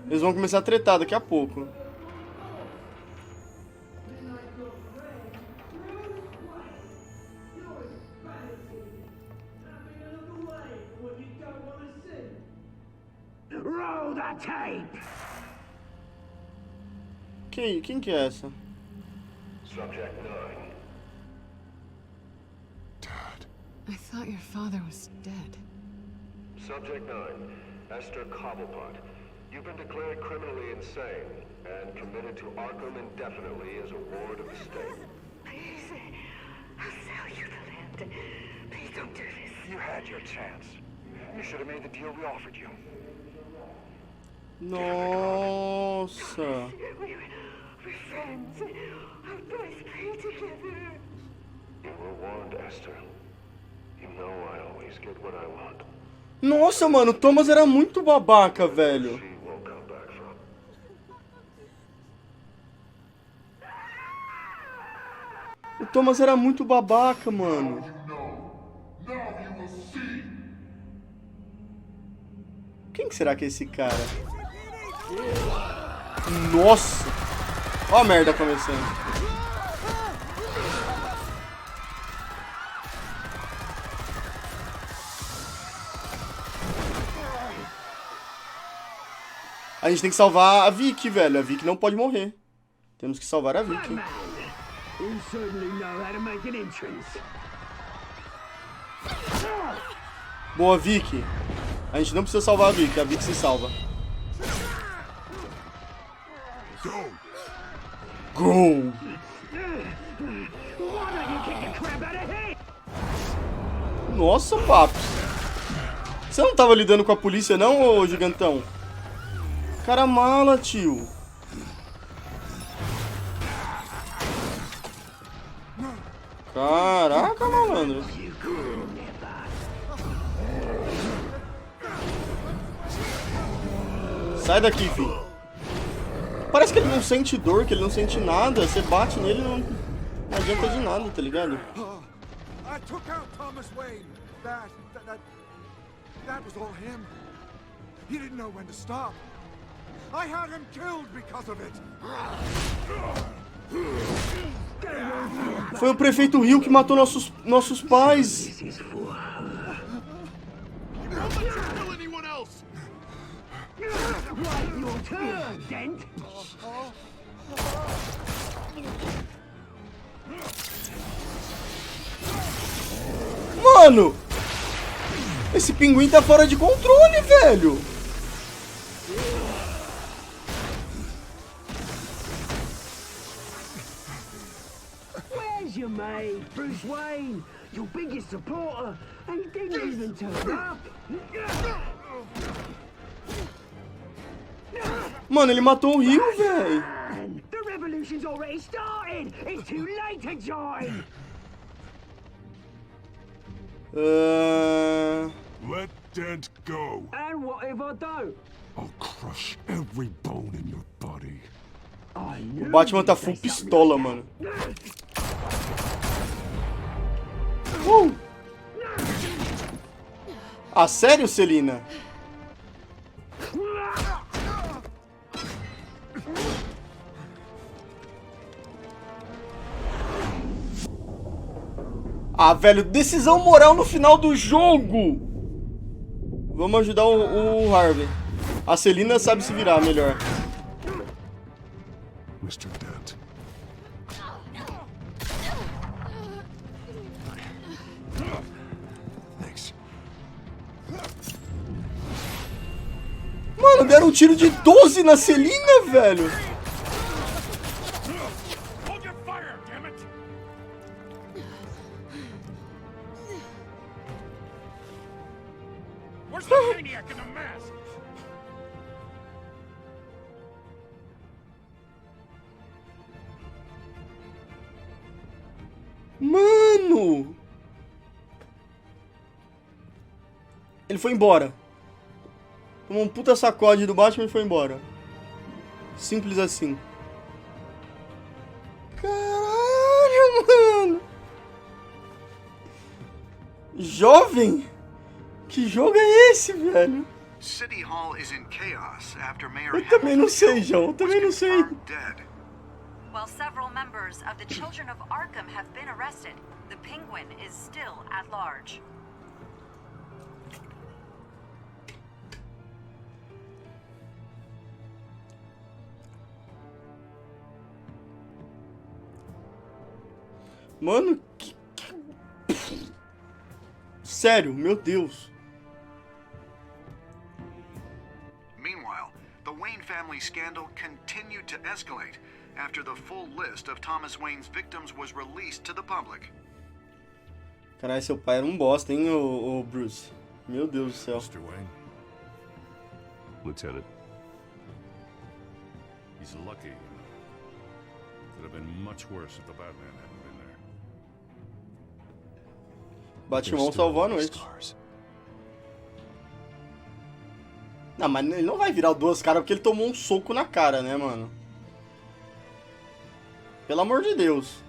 Eles vão começar a tretar daqui a pouco. Roll the tape. Quem que é essa? Subject 9. I thought your father was dead. Subject 9, Esther Cobblepot. You've been declared criminally insane and committed to Arkham indefinitely as a ward of the state. Please, I'll sell you the land. Please don't do this. You had your chance. You should have made the deal we offered you. Nossa. We're friends. Our boys play together. You were warned, Esther. You know I always get what I want. Nossa, mano, o Thomas era muito babaca, velho. O Thomas era muito babaca, mano. Quem que será que é esse cara? Nossa! Ó a merda começando. A gente tem que salvar a Vicky, velho. A Vicky não pode morrer. Temos que salvar a Vicky. You certainly know how to make an entrance. Boa, Vicky. A gente não precisa salvar a Vicky se salva. Go! Nossa, papo. Você não tava lidando com a polícia não, ô gigantão? Cara mala, tio. Caraca, malandro. Sai daqui, filho. Parece que ele não sente dor, que ele não sente nada. Você bate nele e não adianta de nada, tá ligado? I took out Thomas Wayne. That was all him. He didn't know when to stop. I had him killed because of it. Foi o prefeito Rio que matou nossos pais. Mano! Esse pinguim tá fora de controle, velho! Where's your mate, Bruce Wayne? Your biggest supporter, and he didn't even turn up. Mano, ele matou o Rio, velho. The revolution's already started. It's too late to join. Let Dent go. And what if I don't? I'll crush every bone in your body. O Batman tá full pistola, mano. Ah, sério, Celina? Ah, velho, decisão moral no final do jogo. Vamos ajudar o Harvey. A Celina sabe se virar melhor. Mr. Dent. Thanks. Mano, deram um tiro de 12 na Celina, velho. Hold your fire, damn it! Where's the maniac in the mask? Mano! Ele foi embora. Tomou um puta sacode do Batman e foi embora. Simples assim. Caralho, mano! Jovem? Que jogo é esse, velho? City Hall is in chaos after Mayor Eu também não sei, João. Eu também não sei. dead. While several members of the Children of Arkham have been arrested, the Penguin is still at large. Mano, sério, meu Deus. Meanwhile, the Wayne family scandal continued to escalate after the full list of Thomas Wayne's victims was released to the public. Caralho, seu pai era um bosta, hein, ô Bruce? Meu Deus do céu. Mr. Wayne. Lieutenant. He's lucky. Could have been much worse if the Batman hadn't been there. Batman salvou a noite. Não, mas ele não vai virar duas caras porque ele tomou um soco na cara, né, mano? Pelo amor de Deus.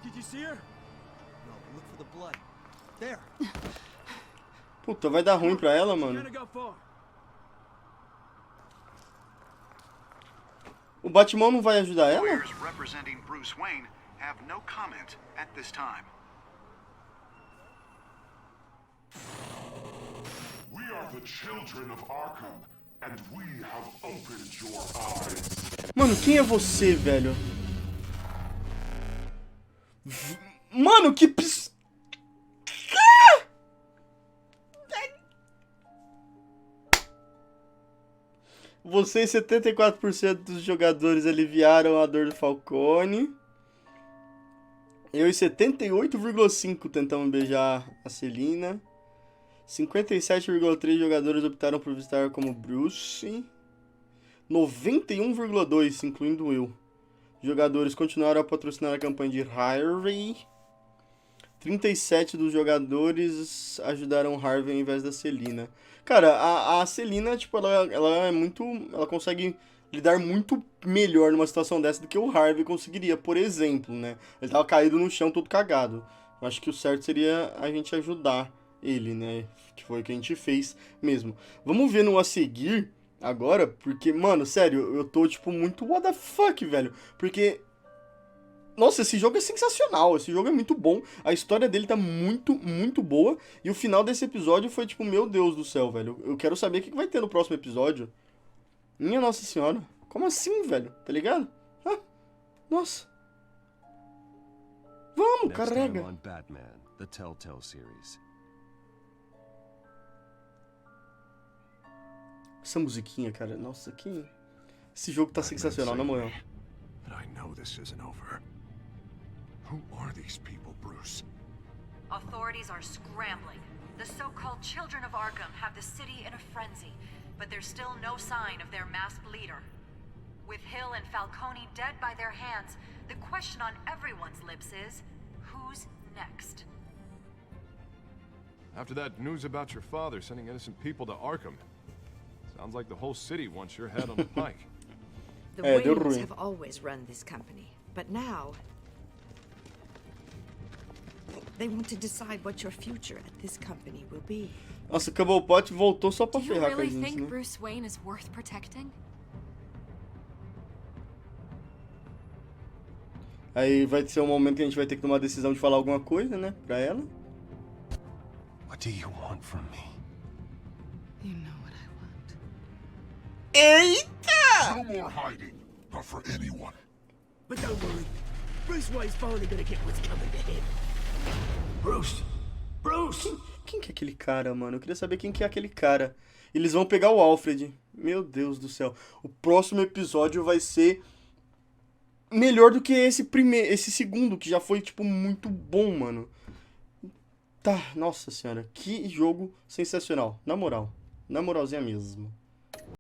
Did you see her? No, look for the blood. There. Puta, vai dar ruim pra ela, mano. O Batman não vai ajudar ela? Lawyers representing Bruce Wayne have no comment at this time. We are the children of Arkham, and we have opened your eyes. Mano, quem é você, velho? Mano, que pis... Vocês, 74% dos jogadores aliviaram a dor do Falcone. Eu e 78,5% tentamos beijar a Celina. 57,3% jogadores optaram por visitar como Bruce. 91,2%, incluindo eu. Jogadores continuaram a patrocinar a campanha de Harvey. 37% dos jogadores ajudaram Harvey ao invés da Celina. Cara, a Celina, tipo, ela é muito... Ela consegue lidar muito melhor numa situação dessa do que o Harvey conseguiria, por exemplo, né? Ele tava caído no chão, todo cagado. Eu acho que o certo seria a gente ajudar ele, né? Que foi o que a gente fez mesmo. Vamos ver no a seguir agora, porque, mano, sério, eu tô, tipo, muito what the fuck, velho. Porque... Nossa, esse jogo é sensacional, esse jogo é muito bom, a história dele tá muito, muito boa, e o final desse episódio foi tipo, meu Deus do céu, velho, eu quero saber o que vai ter no próximo episódio. Minha Nossa Senhora, como assim, velho, tá ligado? Ah, nossa. Vamos, carrega. On Batman, the Telltale series. Essa musiquinha, cara, nossa, que... Esse jogo tá sensacional, na moral. But I know this isn't over. Who are these people, Bruce? Authorities are scrambling. The so-called Children of Arkham have the city in a frenzy, but there's still no sign of their masked leader. With Hill and Falcone dead by their hands, the question on everyone's lips is, who's next? After that news about your father sending innocent people to Arkham, sounds like the whole city wants your head on the pike. The deu Waynes ruim. have always run this company, but now they want to decide what your future at this company will be. Nossa, Cobblepot voltou só pra Do you ferrar com a really gente, think né? Bruce Wayne is worth protecting? Aí vai ser um momento que a gente vai ter que tomar a decisão de falar alguma coisa, né, pra ela. What do you want from me? You know what I want. Eita! No more hiding, not for anyone. But don't worry. Bruce Wayne's finally gonna get what's coming to him. Bruce! Bruce! Quem que é aquele cara, mano? Eu queria saber quem que é aquele cara. Eles vão pegar o Alfred. Meu Deus do céu. O próximo episódio vai ser melhor do que esse segundo, que já foi, tipo, muito bom, mano. Tá, nossa senhora. Que jogo sensacional. Na moral. Na moralzinha mesmo.